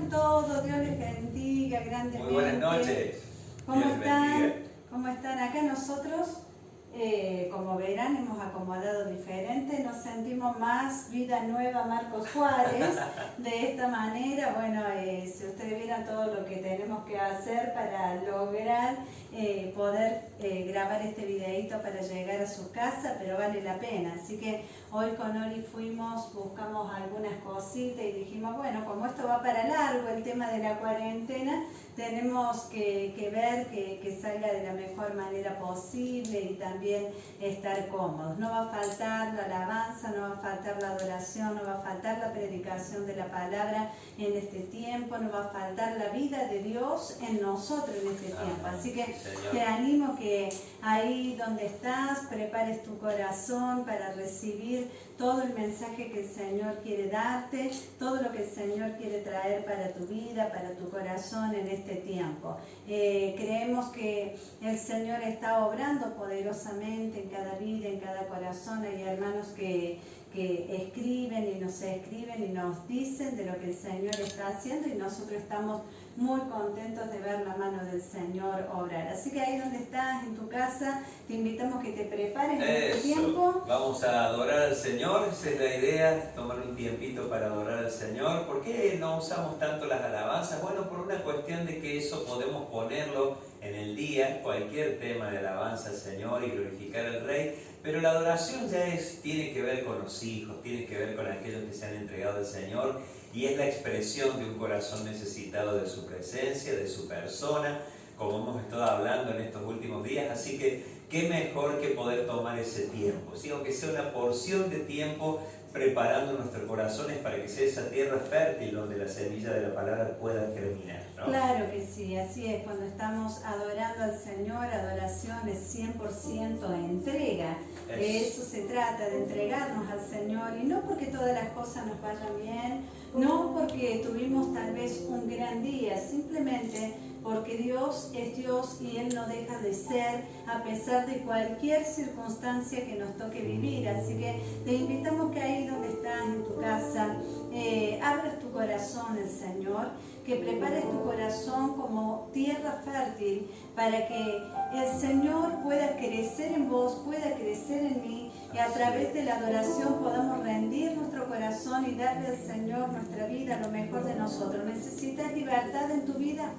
están todos? Dios les bendiga grandemente. Muy buenas noches. ¿Cómo Dios están? bendiga. ¿Cómo están? Acá nosotros, como verán, hemos acomodado diferente. Nos sentimos más Vida Nueva Marcos Juárez. De esta manera, bueno, si ustedes vieran todo lo que tenemos que hacer para lograr poder grabar este videito para llegar a su casa, pero vale la pena. Así que hoy con Oli buscamos algunas cositas y dijimos, bueno, como esto va para largo, el tema de la cuarentena, tenemos que ver que salga de la mejor manera posible y también estar cómodos. No va a faltar la alabanza, no va a faltar la adoración, no va a faltar la predicación de la palabra en este tiempo, no va a faltar la vida de Dios en nosotros en este tiempo. Así que te animo que ahí donde estás, prepares tu corazón para recibir todo el mensaje que el Señor quiere darte, todo lo que el Señor quiere traer para tu vida, para tu corazón en este tiempo. Creemos que el Señor está obrando poderosamente en cada vida, en cada corazón. Hay hermanos que escriben y nos dicen de lo que el Señor está haciendo y nosotros estamos muy contentos de ver la mano del Señor obrar. Así que ahí donde estás, en tu casa, te invitamos que te prepares en este tiempo. Vamos a adorar al Señor, esa es la idea, tomar un tiempito para adorar al Señor. ¿Por qué no usamos tanto las alabanzas? Bueno, por una cuestión de que eso podemos ponerlo en el día, cualquier tema de alabanza al Señor y glorificar al Rey, pero la adoración ya tiene que ver con los hijos, tiene que ver con aquellos que se han entregado al Señor y es la expresión de un corazón necesitado de su presencia, de su persona, como hemos estado hablando en estos últimos días. Así que qué mejor que poder tomar ese tiempo, ¿sí? Aunque sea una porción de tiempo preparando nuestros corazones para que sea esa tierra fértil donde la semilla de la palabra pueda germinar, ¿no? Claro que sí, así es. Cuando estamos adorando al Señor, adoración es 100% entrega. De eso se trata, de entregarnos al Señor, y no porque todas las cosas nos vayan bien, no porque tuvimos tal vez un gran día, simplemente porque Dios es Dios y Él no deja de ser a pesar de cualquier circunstancia que nos toque vivir. Así que te invitamos que ahí donde estás, en tu casa, abras tu corazón al Señor, que prepares tu corazón como tierra fértil para que el Señor pueda crecer en vos, pueda crecer en mí, y a través de la adoración podamos rendir nuestro corazón y darle al Señor nuestra vida, lo mejor de nosotros. ¿Necesitas libertad en tu vida?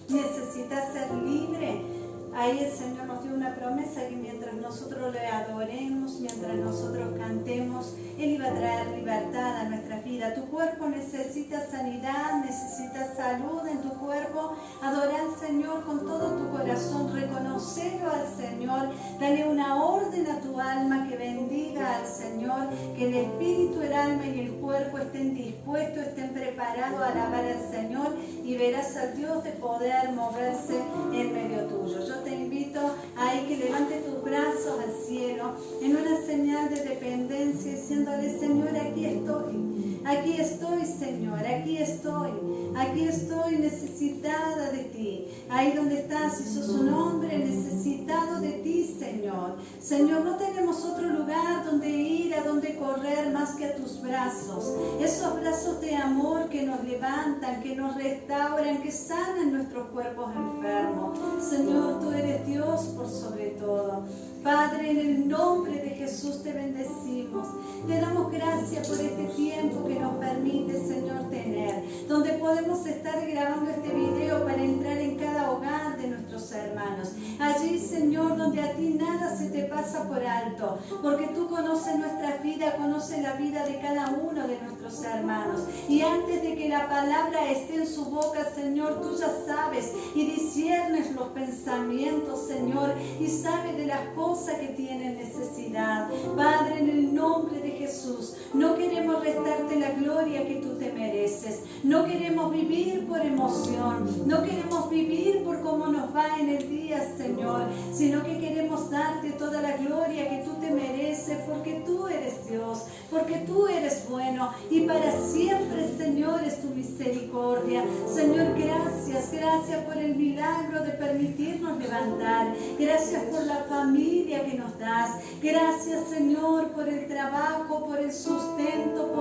¿Necesitas ser libre? Ahí el Señor nos dio una promesa que mientras nosotros le adoremos, mientras nosotros cantemos, Él iba a traer libertad a nuestra vida. Tu cuerpo necesita sanidad, necesita salud en tu cuerpo. Adora al Señor con todo tu corazón, reconocelo al Señor, dale una orden a tu alma que bendiga al Señor, que el espíritu, el alma y el cuerpo estén dispuestos, estén preparados a alabar al Señor, y verás al Dios de poder moverse en medio tuyo. Yo te invito a que levante tus brazos al cielo en una señal de dependencia, diciéndole: Señor, aquí estoy, Señor, aquí estoy necesitada de ti. Ahí donde estás, si sos un hombre necesitado de ti, Señor. Señor, no tenemos otro lugar donde ir, a donde correr más que a tus brazos, esos brazos de amor que nos levantan, que nos restauran, que sanan nuestros cuerpos enfermos. Señor, tú eres Dios por sobre todo. Padre, en el nombre de Jesús te bendecimos. Te damos gracias por este tiempo que nos permite, Señor, tener, donde podemos estar grabando este video para entrar en cada hogar de nuestros hermanos. Allí, Señor, donde a ti nada se te pasa por alto, porque tú conoces nuestra vida, conoces la vida de cada uno de nuestros hermanos. Y antes de que la palabra esté en su boca, Señor, tú ya sabes y disciernes los pensamientos, Señor, y sabes de las cosas que tienen necesidad. Padre, en el nombre de Jesús, no queremos restarte la gloria que tú te mereces. No queremos vivir por emoción, no queremos vivir por cómo nos va en el día, Señor, sino que queremos darte toda la gloria que tú te mereces, porque tú eres Dios, porque tú eres bueno, y para siempre, Señor, es tu misericordia. Señor, gracias por el milagro de permitirnos levantar. Gracias por la familia que nos das. Gracias, Señor, por el trabajo, por el sustento,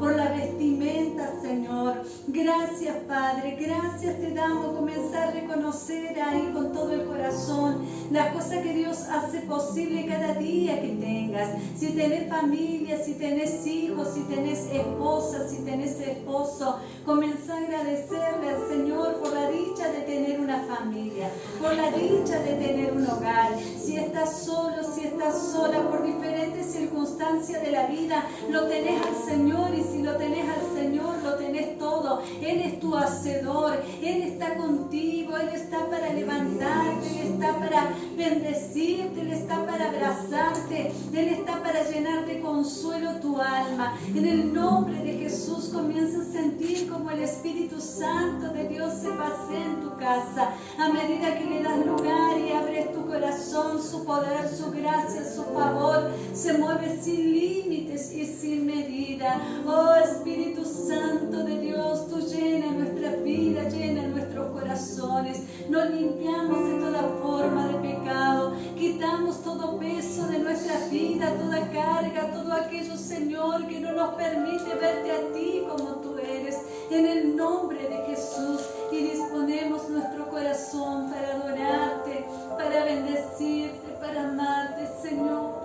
por la vestimenta, Señor. Gracias, Padre, gracias te damos. Comenzar a reconocer ahí con todo el corazón las cosas que Dios hace posible cada día que tengas. Si tenés familia, si tenés hijos, si tenés esposa, si tenés esposo, comenzá a agradecerle al Señor por la dicha de tener una familia, por la dicha de tener un hogar. Si estás solo, si estás sola por diferentes circunstancias de la vida, lo tenés al Señor, y si lo tenés al Señor, lo tenés todo. Él es tu hacedor, Él está contigo, Él está para levantarte, Él está para bendecirte, Él está para abrazarte, Él está para llenar de consuelo tu alma. En el nombre de Jesús comienza a sentir como el Espíritu Santo de Dios se pasea en tu casa, a medida que le das lugar y abres tu corazón. Su poder, su gracia, su favor se mueve sin límites y sin medida. Oh Espíritu Santo de Dios, tú llena nuestra vida, llena nuestros corazones. Nos limpiamos de toda forma de pecado, quitamos todo peso de nuestra vida, toda carga, todo aquello, Señor, que no nos permite verte a ti como tú eres, en el nombre de Jesús. Y disponemos nuestro corazón para adorarte, para bendecirte, para amarte, Señor.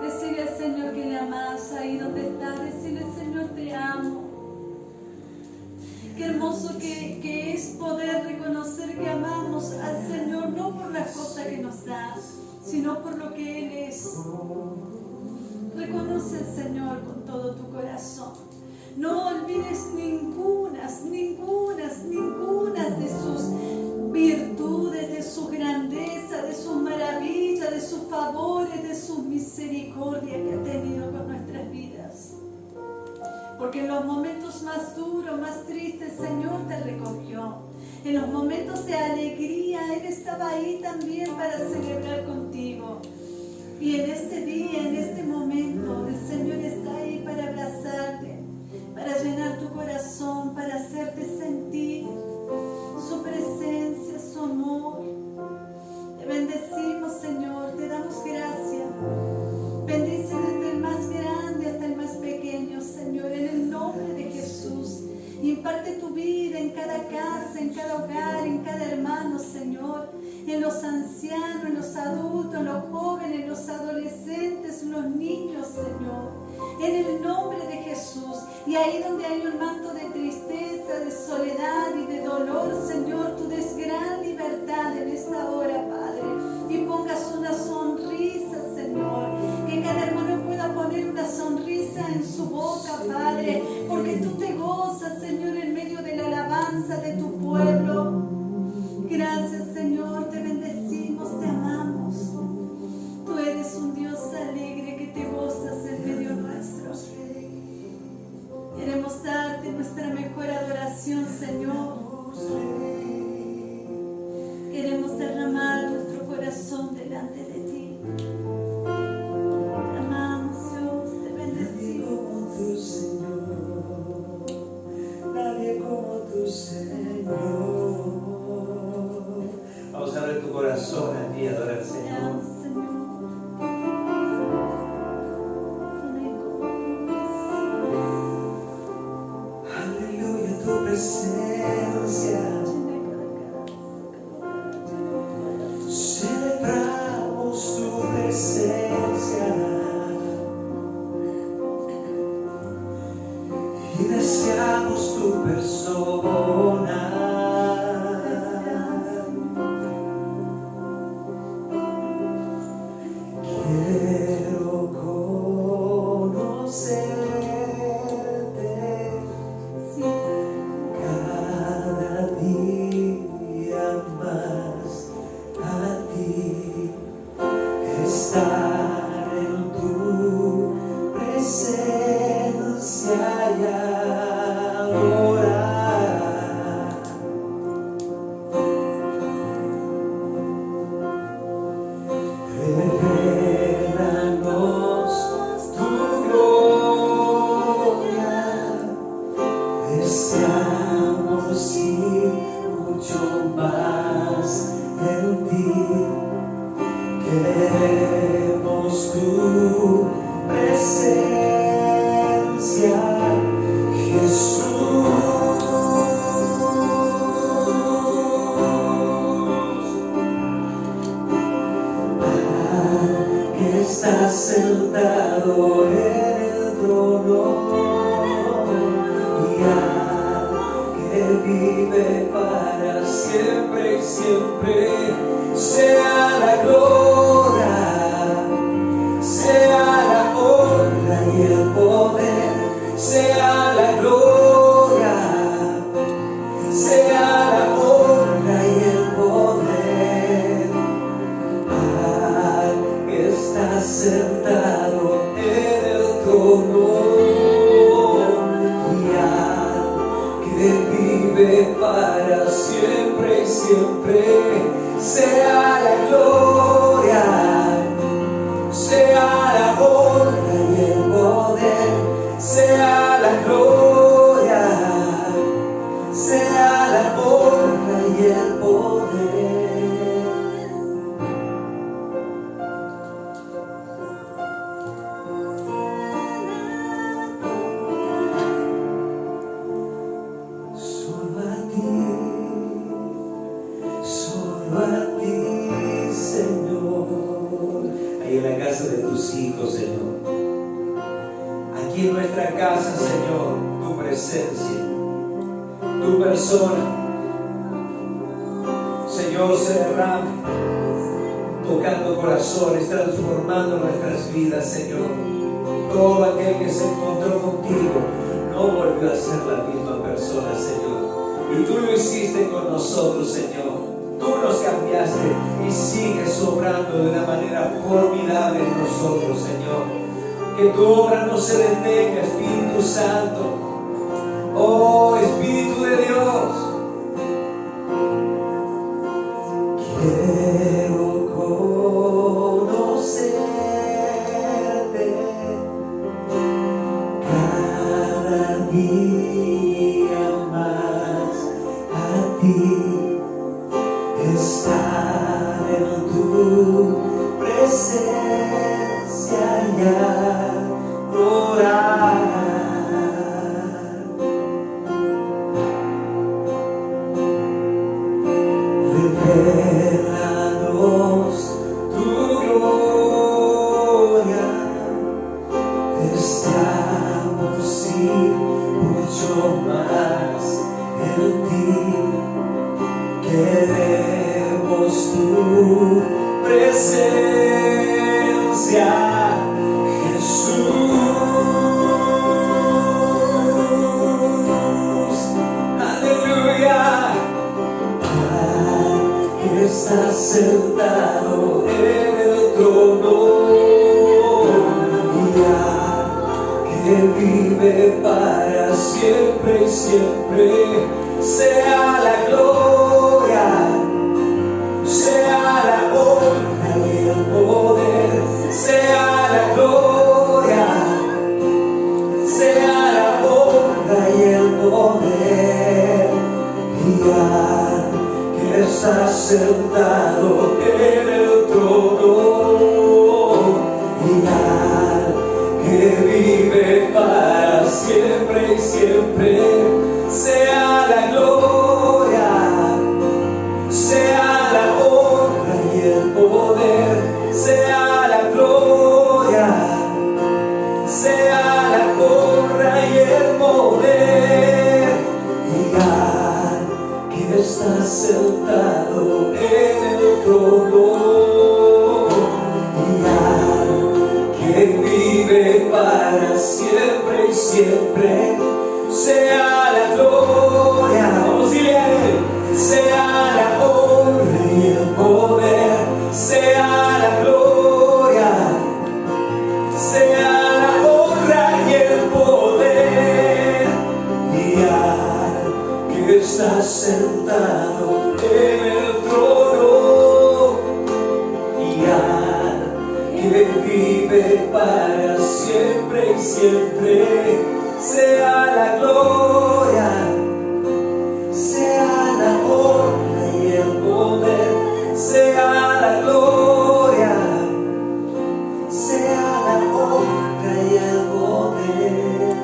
Decirle al Señor que le amas ahí donde estás. Decirle, Señor, te amo. Qué hermoso que es poder reconocer que amamos al Señor, no por las cosas que nos da, sino por lo que Él es. Reconoce al Señor con todo tu corazón. No olvides ninguna de sus virtudes, de su grandeza, de sus maravillas, de sus favores, de su misericordia que ha tenido con nuestras vidas. Porque en los momentos más duros, más tristes, el Señor te recogió. En los momentos de alegría, Él estaba ahí también para celebrar contigo. Y en este día, en este momento, el Señor está ahí para abrazarte, para llenar tu corazón, para hacerte sentir su presencia, su amor. Te bendecimos, Señor, te damos gracias. Bendice desde el más grande hasta el más pequeño, Señor, en el nombre de Jesús. Imparte tu vida en cada casa, en cada hogar, en cada hermano, Señor, en los ancianos, en los adultos, en los jóvenes, en los adolescentes, en los niños, Señor, en el nombre de Jesús. Y ahí donde hay un manto de tristeza, de soledad y de dolor, Señor, tú des gran libertad en esta hora, Padre, y pongas una sonrisa, Señor, que cada hermano pueda poner una sonrisa en su boca, Padre, porque tú te gozas, Señor, en medio de la alabanza de tu pueblo. Gracias, Señor, te bendecimos, te amamos. Tú eres un Dios alegre que te gozas en medio nuestro. Queremos darte nuestra mejor adoración, Señor. Queremos derramar nuestro corazón delante de ti. Te amamos, Dios, te bendecimos. Nadie como tu Señor. Vamos a abrir tu corazón aquí y adorar al Te Señor. amo, Señor. Aleluya, tu presencia. Celebramos tu presencia y deseamos tu persona. Quiero conocerte cada día más, a ti, estar en tu presencia y adorar. Revelanos tu gloria, deseamos ir mucho más en ti. Queremos tu presencia, Jesús. vive para siempre y siempre. Sea la gloria, sea la honra y el poder, sea la gloria, sea la honra y el poder. Al que está sentado en el trono y al que vive para siempre y siempre, sea la gloria, sea la honra y el poder, sea la gloria, sea la honra y el poder. Solo a ti, Señor. Ahí en la casa de tus hijos, Señor. Aquí en nuestra casa, Señor, tu presencia, tu persona, Señor, se derrama, tocando corazones, transformando nuestras vidas, Señor. Todo aquel que se encontró contigo no volvió a ser la misma persona, Señor. Y tú lo hiciste con nosotros, Señor. Tú nos cambiaste y sigues obrando de una manera formidable en nosotros, Señor. Que tu obra no se detenga, Espíritu Santo. Oh, Espíritu de Dios. Quiero conocerte cada día más a ti. Estar en tu presencia y adorar. Revelanos tu gloria, deseamos ir mucho más en ti. Queremos tu presencia, Jesús. Aleluya. Al que está sentado en el trono y al que vive para siempre y siempre, sea la gloria, sea la honra y el poder, sea la gloria, sea la honra y el poder. Y al que está sentado en el trono y al que vive para siempre y siempre, sea la gloria, sea la honra y el poder, sea la gloria, sea la honra y el poder. Y al que está sentado en el trono y al que vive para siempre y siempre, sea la gloria, vamos a decirle a él, sea la honra y el poder, sea la gloria, sea la honra y el poder. Y al que está sentado en el trono y al que vive para siempre y siempre, sea la gloria, sea la honra y el poder, sea la gloria, sea la honra y el poder.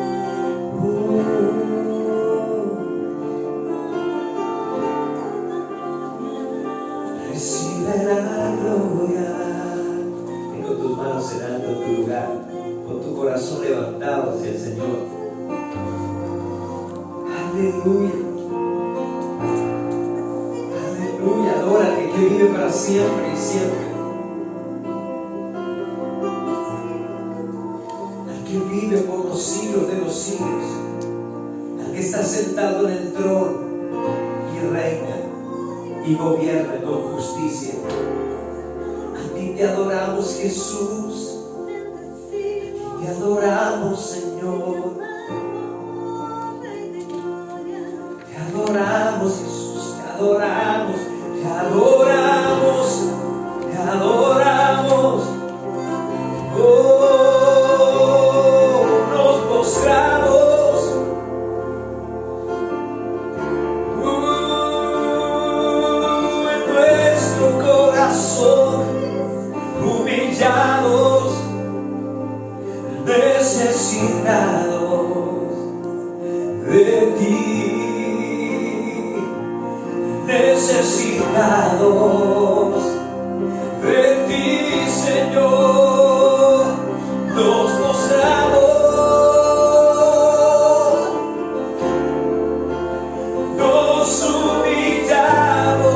Recibe la gloria. Y con tus manos en alto en tu lugar, con tu corazón levantado hacia el Señor. Aleluya. Aleluya, adórale, que vive para siempre y siempre. Al que vive por los siglos de los siglos. Al que está sentado en el trono y reina y gobierna con justicia. A ti te adoramos, Jesús. A ti te adoramos, Señor. Te adoramos, Jesús. Te adoramos. Te adoramos. Te adoramos. Oh, nos postramos. En nuestro corazón, humillados, necesitados de ti, necesitados de ti, Señor, nos postramos, nos humillamos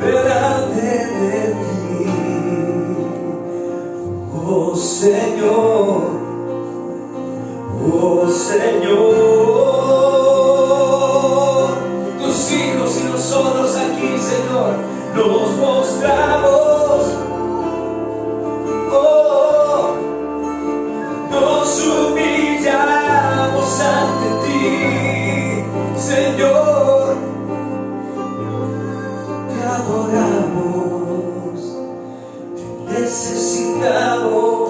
delante de ti, oh Señor, oh Señor, tus hijos y nosotros aquí, Señor, nos mostramos, oh, nos humillamos ante ti, Señor, te adoramos, te necesitamos,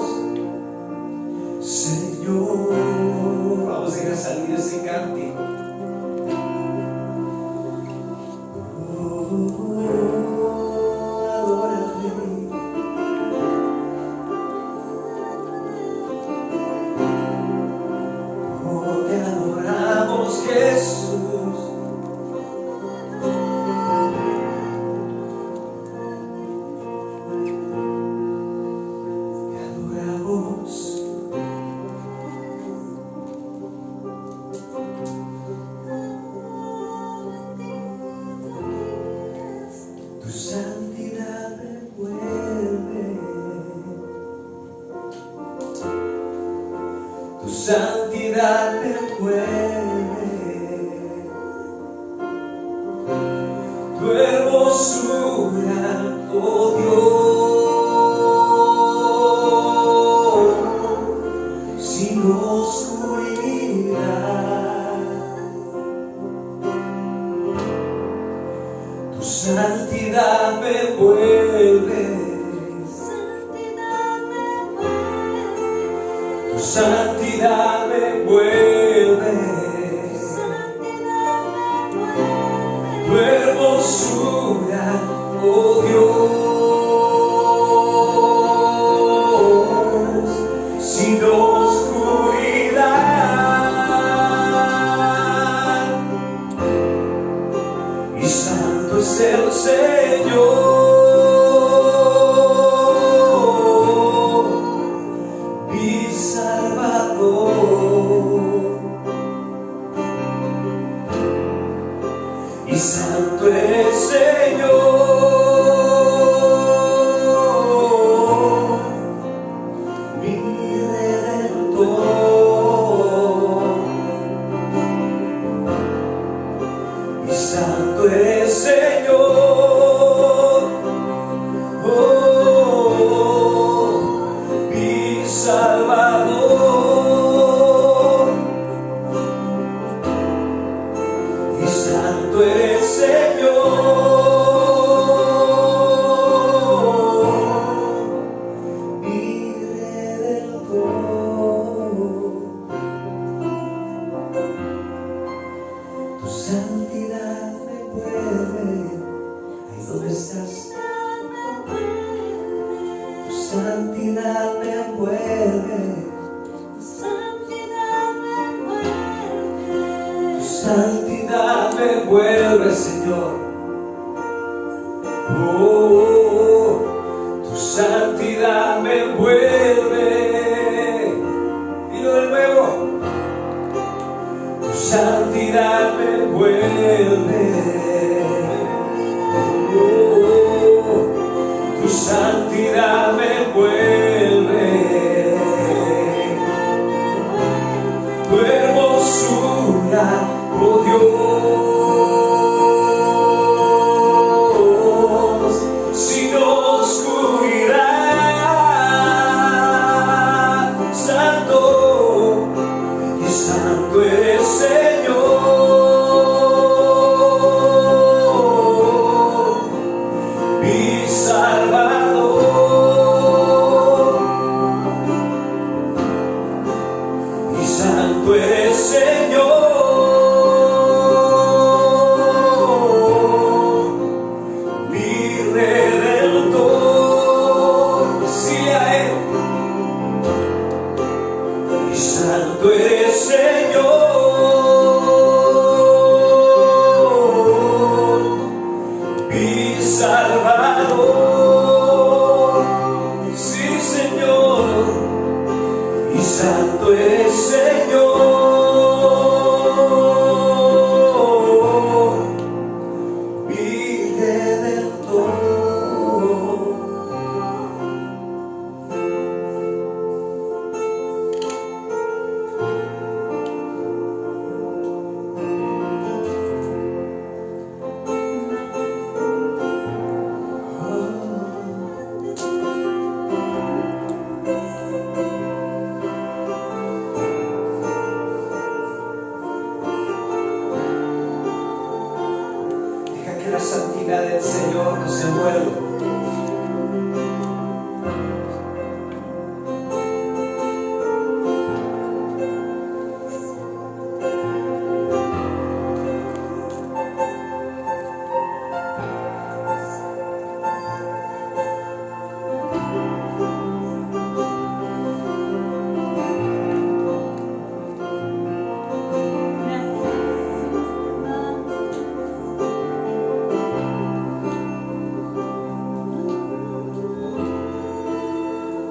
Señor. Vamos a ir a salir ese cántico. Adórale. Oh, te adoramos, Jesús. Te adoramos. Tu santidad me envuelve, tu santidad me envuelve, tu hermosura, oh Dios, sin oscuridad. Tu santidad me envuelve, tu santidad me envuelve, tu hermosura, oh Dios, sin oscuridad. Y santo es el Señor, mi Salvador. Y santo es el Señor, mi Redentor. Y santo es el Señor, oh, mi Salvador. Y santo es el Señor, mi Redentor. Tu santidad me envuelve. Ahí donde estás. Tu santidad me envuelve. Tu santidad me envuelve, Señor. Oh, tu santidad me envuelve. Dilo de nuevo. Tu santidad santidad me envuelve. Tu santidad me envuelve. Tu hermosura, oh Dios, sin oscuridad. Santo y santo eres, Señor, mi Salvador. Y santo eres, Señor, mi Redentor. Sí a Él. Y santo eres, Señor, mi Salvador. Sí, Señor. Y santo eres, Señor, mi Redentor. Deja que la santidad del Señor nos envuelva.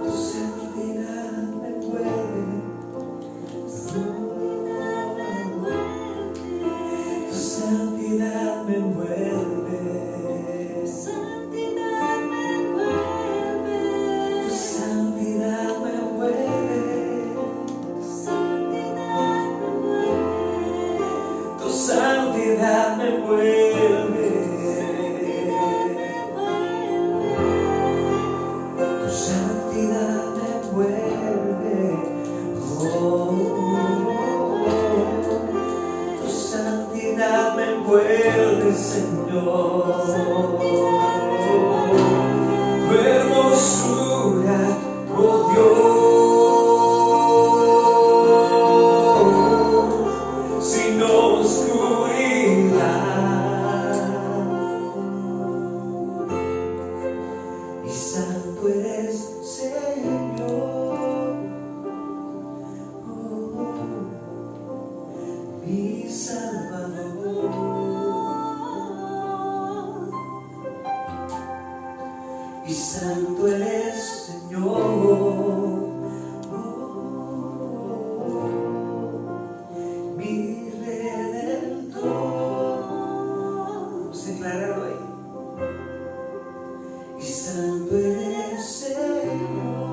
Tu santidad me envuelve. Tu santidad me envuelve. Tu santidad me envuelve. Tu santidad me envuelve. Tu santidad me envuelve. Oh, tu santidad me envuelve, Señor. Tu hermosura, oh Dios, sin oscuridad. Y santo eres, Señor, mi Salvador. Y santo eres, Señor, mi Redentor. Vamos a declararlo ahí. Y santo eres, Señor,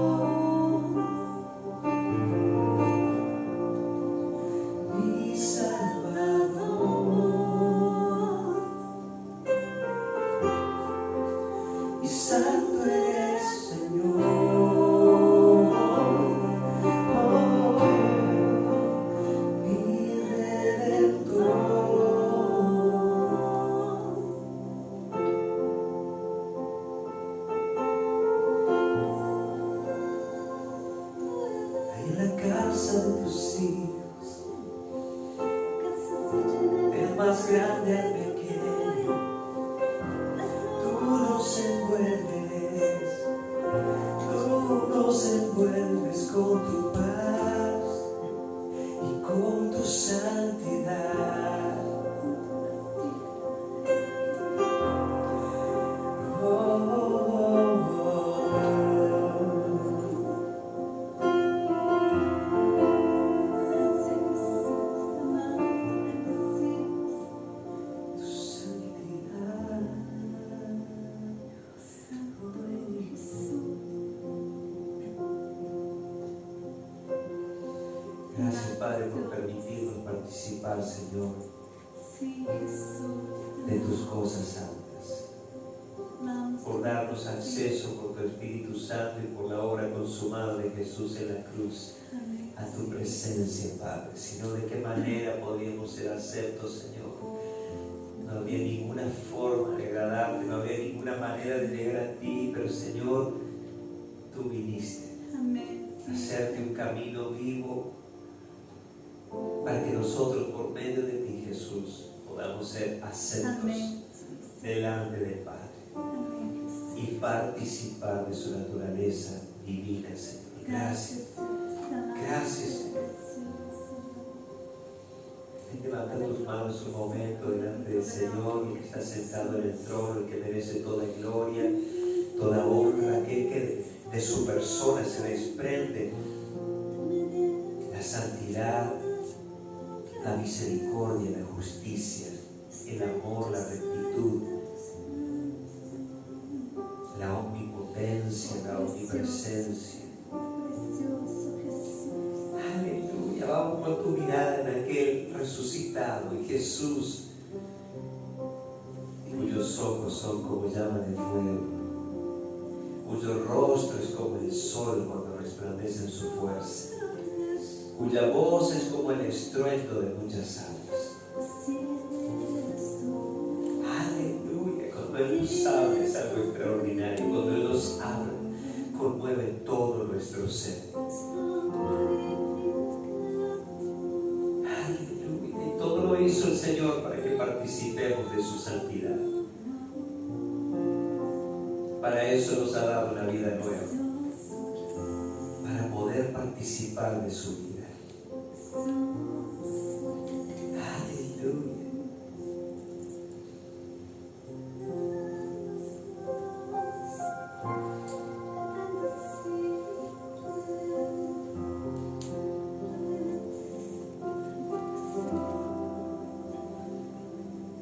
mi Salvador. Y santo eres, Señor, mi Redentor. Ahí en la casa de tus hijos, del más grande al pequeño, tú nos envuelves, con tu paz y con tu santidad. Oh, oh, oh. Gracias, Padre, por permitirnos participar, Señor, Sí, Jesús. de tus cosas santas, Vamos. por darnos acceso por tu Espíritu Santo y por la obra consumada de Jesús en la cruz Amén. a tu presencia, Padre. Sino de qué manera podríamos ser aceptos, Señor. No había ninguna forma de agradarte, no había ninguna manera de llegar a ti, pero Señor, tú viniste Amén. a hacerte un camino vivo para que nosotros, por medio de ti, Jesús, podamos ser aceptos Amén. delante del Padre Amén. y participar de su naturaleza divina, Señor. Gracias. Gracias, Señor. Levanta tus manos un momento delante del Señor, el que está sentado en el trono, el que merece toda gloria, toda honra, aquel que de su persona se desprende la santidad, la misericordia, la justicia, el amor, la rectitud, la omnipotencia, la omnipresencia. Precioso Jesús. Aleluya, vamos con tu mirada en aquel resucitado y Jesús, cuyos ojos son como llama de fuego, cuyo rostro es como el sol cuando resplandece en su fuerza, cuya voz es como el estruendo de muchas aguas. Sí, Jesús. Aleluya, cuando Él nos habla es algo extraordinario, cuando Él nos habla conmueve todo nuestro ser. Aleluya, y todo lo hizo el Señor para que participemos de su santidad. Para eso nos ha dado una vida nueva, para poder participar de su vida. Aleluya.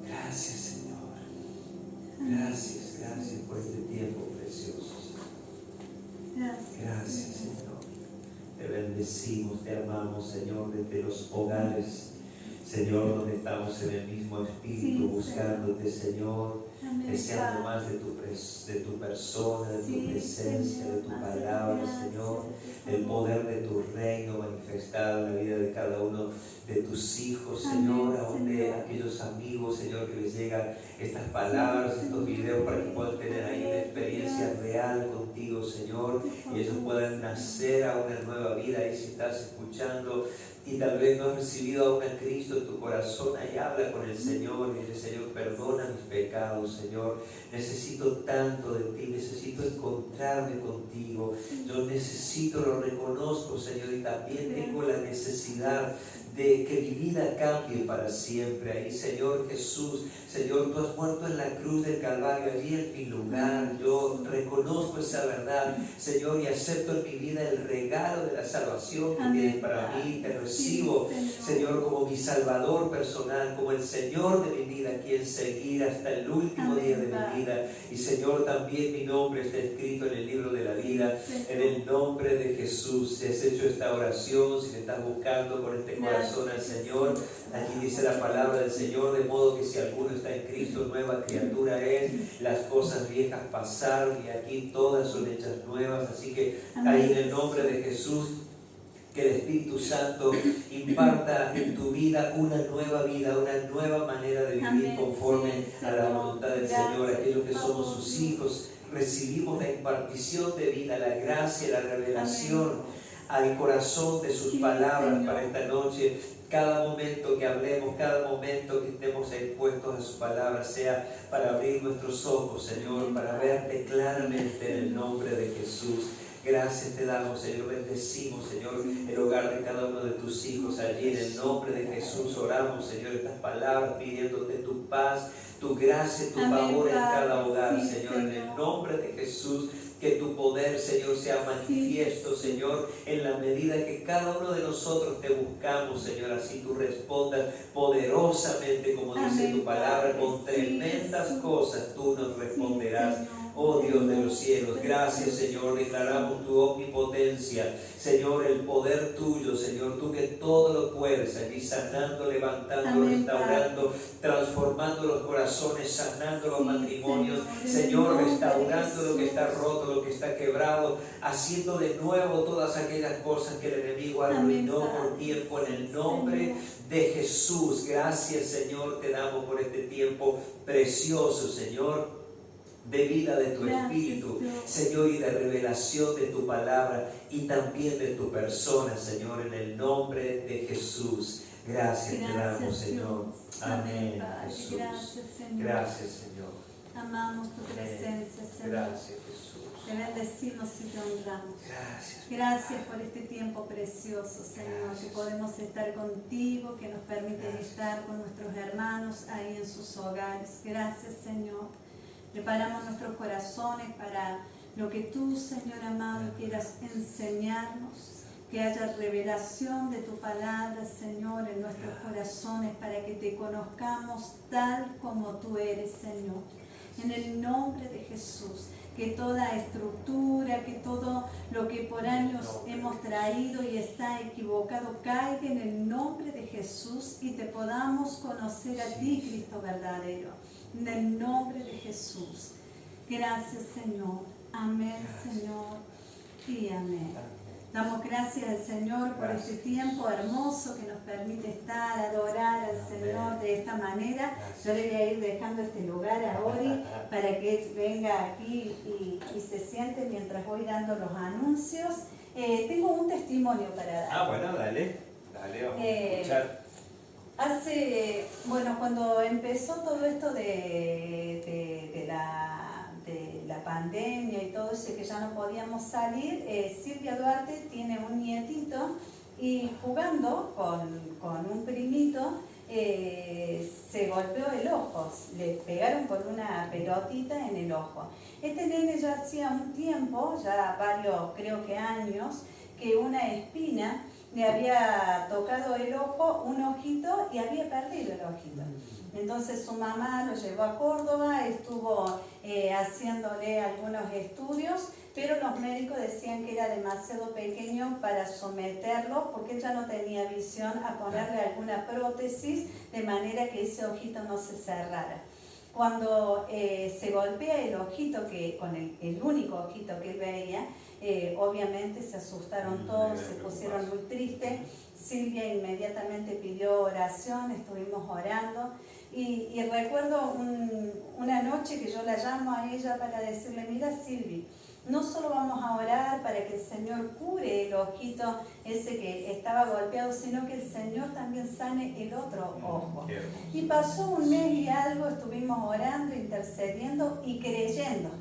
Gracias, Señor. Gracias, gracias por este tiempo precioso, Señor. Gracias, Señor. Te bendecimos, te amamos, Señor, desde los hogares, Señor, donde estamos en el mismo espíritu, Sí, buscándote, Señor, Amén, deseando Padre. más de tu persona, de tu Sí, presencia, de tu Señor, palabra, gracias, Señor, por el favor. poder de tu reino manifestado en la vida de cada uno de tus hijos, Amén, Señor, aún de Señor. aquellos amigos, Señor, que les llegan estas palabras, Sí, estos Señor. videos, para que puedan tener ahí una experiencia real contigo, Señor, y ellos puedan nacer a una nueva vida. Y si estás escuchando y tal vez no has recibido aún a Cristo en tu corazón, ahí habla con el Señor y dile: Señor, perdona mis pecados, Señor, necesito tanto de ti, necesito encontrarme contigo, yo necesito, lo reconozco, Señor, y también tengo la necesidad de que mi vida cambie para siempre. Ahí, Señor Jesús, Señor, tú has muerto en la cruz del Calvario, allí en mi lugar. Yo reconozco esa verdad, Señor, y acepto en mi vida el regalo de la salvación que Amén. tienes para mí. Te recibo, Señor, como mi Salvador personal, como el Señor de mi vida, quien seguir hasta el último Amén, día de Padre. mi vida. Y, Señor, también mi nombre está escrito en el libro de la vida. En el nombre de Jesús, si has hecho esta oración, si le estás buscando con este corazón al Señor, aquí dice la palabra del Señor, de modo que si alguno está en Cristo, nueva criatura es, las cosas viejas pasaron y aquí todas son hechas nuevas. Así que ahí en el nombre de Jesús, que el Espíritu Santo imparta en tu vida una nueva manera de vivir. Amén. Conforme Sí, a la Señor. voluntad del Gracias, Señor. Aquellos que por somos favor. sus hijos, recibimos la impartición de vida, la gracia, la revelación al corazón de sus Sí, palabras, Señor. para esta noche. Cada momento que hablemos, cada momento que estemos expuestos a su palabra, sea para abrir nuestros ojos, Señor, para verte claramente en el nombre de Jesús. Gracias te damos, Señor, bendecimos, Señor, el hogar de cada uno de tus hijos. Allí en el nombre de Jesús oramos, Señor, estas palabras pidiéndote tu paz, tu gracia, tu Amén, favor en Padre. cada hogar, Sí, Señor, en el Señor. nombre de Jesús. Que tu poder, Señor, sea manifiesto, Señor, en la medida que cada uno de nosotros te buscamos, Señor. Así tú respondas poderosamente, como dice Amén, tu palabra, Padre. con Sí, tremendas Jesús. cosas tú nos responderás. Sí, Señor. Oh Dios de los cielos, gracias Señor, declaramos tu omnipotencia, Señor, el poder tuyo, Señor, tú que todo lo puedes, allí sanando, levantando, Amén, restaurando, transformando los corazones, sanando los Sí, matrimonios, Señor, en el Señor, nombre de restaurando lo que Jesús. está roto, lo que está quebrado, haciendo de nuevo todas aquellas cosas que el enemigo arruinó Amén, por tiempo, en el nombre Señor. de Jesús. Gracias Señor, te damos por este tiempo precioso, Señor, de vida de tu Gracias, Espíritu, Dios. Señor, y de revelación de tu palabra y también de tu persona, Señor, en el nombre de Jesús. Gracias te damos, Gracias, Señor. Dios. Amén, Padre. Jesús. Gracias, Señor. Gracias, Señor. Amamos tu Amén. presencia, Señor. Gracias, Jesús. Te bendecimos y te honramos. Gracias. Gracias por este tiempo precioso, Señor, Gracias. que podemos estar contigo, que nos permite Gracias. estar con nuestros hermanos ahí en sus hogares. Gracias, Señor. Preparamos nuestros corazones para lo que tú, Señor amado, quieras enseñarnos. Que haya revelación de tu palabra, Señor, en nuestros corazones para que te conozcamos tal como tú eres, Señor. En el nombre de Jesús. Que toda estructura, que todo lo que por años hemos traído y está equivocado caiga en el nombre de Jesús y te podamos conocer a ti, Cristo verdadero. En el nombre de Jesús. Gracias, Señor. Amén, Señor. Y amén. Damos gracias al Señor por este tiempo hermoso que nos permite estar, adorar al Señor de esta manera. Yo le voy a ir dejando este lugar a Ori para que él venga aquí y se siente mientras voy dando los anuncios. Tengo un testimonio para dar. Bueno, dale, vamos a escuchar. Cuando empezó todo esto de la pandemia y todo eso, que ya no podíamos salir, Silvia Duarte tiene un nietito y jugando con un primito se golpeó el ojo, le pegaron con una pelotita en el ojo. Este nene ya hacía un tiempo, ya varios, creo que años, que una espina le había tocado el ojo, un ojito, y había perdido el ojito. Entonces su mamá lo llevó a Córdoba, estuvo haciéndole algunos estudios, pero los médicos decían que era demasiado pequeño para someterlo porque él ya no tenía visión, a ponerle alguna prótesis de manera que ese ojito no se cerrara. Cuando se golpea el ojito, con el único ojito que él veía, obviamente se asustaron todos, se pusieron muy tristes. Silvia inmediatamente pidió oración, estuvimos orando y recuerdo una noche que yo la llamo a ella para decirle: mira, Silvi, no solo vamos a orar para que el Señor cure el ojito ese que estaba golpeado, sino que el Señor también sane el otro ojo. Y pasó un mes y algo, estuvimos orando, intercediendo y creyendo.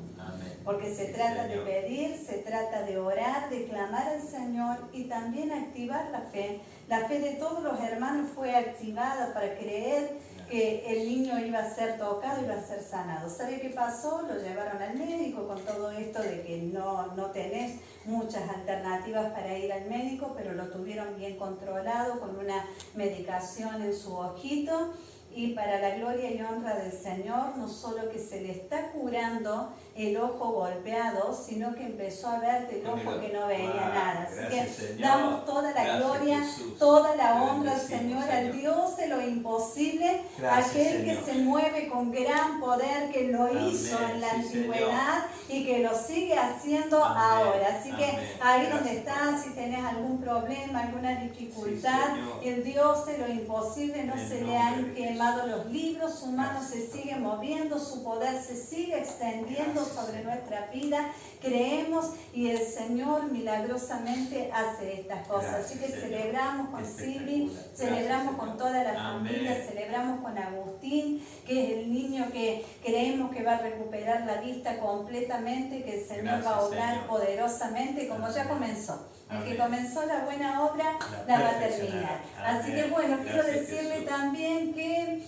Porque se trata de pedir, se trata de orar, de clamar al Señor y también activar la fe. La fe de todos los hermanos fue activada para creer que el niño iba a ser tocado, iba a ser sanado. ¿Sabe qué pasó? Lo llevaron al médico con todo esto de que no tenés muchas alternativas para ir al médico, pero lo tuvieron bien controlado con una medicación en su ojito. Y para la gloria y honra del Señor, no solo que se le está curando el ojo golpeado, sino que empezó a ver del ojo que no veía nada. Así que damos toda la gloria, toda la honra al Señor, al Dios de lo imposible, aquel que se mueve con gran poder, que lo hizo en la antigüedad y que lo sigue haciendo ahora. Así que ahí donde estás, si tenés algún problema, alguna dificultad, el Dios de lo imposible no se le han quemado los libros, su mano se sigue moviendo, su poder se sigue extendiendo sobre nuestra vida. Creemos y el Señor milagrosamente hace estas cosas. Así que celebramos con Silvi, celebramos con toda la familia, celebramos con Agustín, que es el niño que creemos que va a recuperar la vista completamente, que el Señor va a obrar poderosamente, como ya comenzó. El que comenzó la buena obra la va a terminar. Así que bueno, quiero decirle también que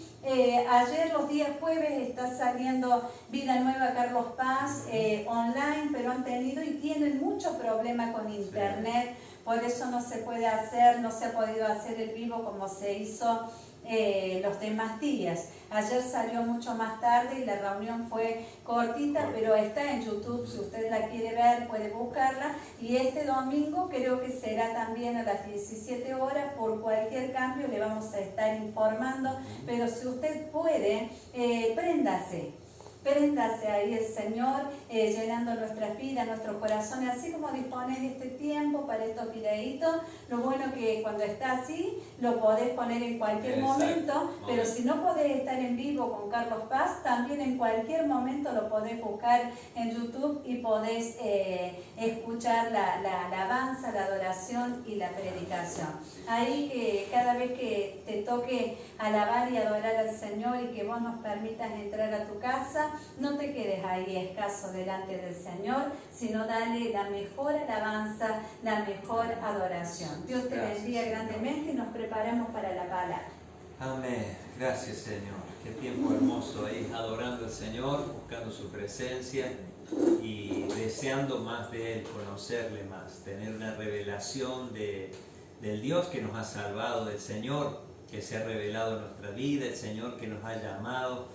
ayer los días jueves está saliendo Vida Nueva Carlos Paz online, pero han tenido y tienen muchos problemas con internet. por eso no se puede hacer, no se ha podido hacer el vivo como se hizo los demás días. Ayer salió mucho más tarde y la reunión fue cortita, pero está en YouTube, si usted la quiere ver puede buscarla, y este domingo creo que será también a las 17 horas. Por cualquier cambio le vamos a estar informando, pero si usted puede, préndase ahí el Señor, llenando nuestras vidas, nuestros corazones, así como dispones este tiempo para estos videitos. Lo bueno que cuando está así, lo podés poner en cualquier momento, pero si no podés estar en vivo con Carlos Paz, también en cualquier momento lo podés buscar en YouTube y podés escuchar la alabanza, la adoración y la predicación. Ahí que cada vez que te toque alabar y adorar al Señor y que vos nos permitas entrar a tu casa, no te quedes ahí escaso delante del Señor, sino dale la mejor alabanza, la mejor adoración. Dios te bendiga grandemente y nos preparamos para la palabra. Amén. Gracias, Señor. Qué tiempo hermoso ahí adorando al Señor, buscando su presencia y deseando más de Él, conocerle más, tener una revelación del Dios que nos ha salvado, del Señor que se ha revelado en nuestra vida, el Señor que nos ha llamado.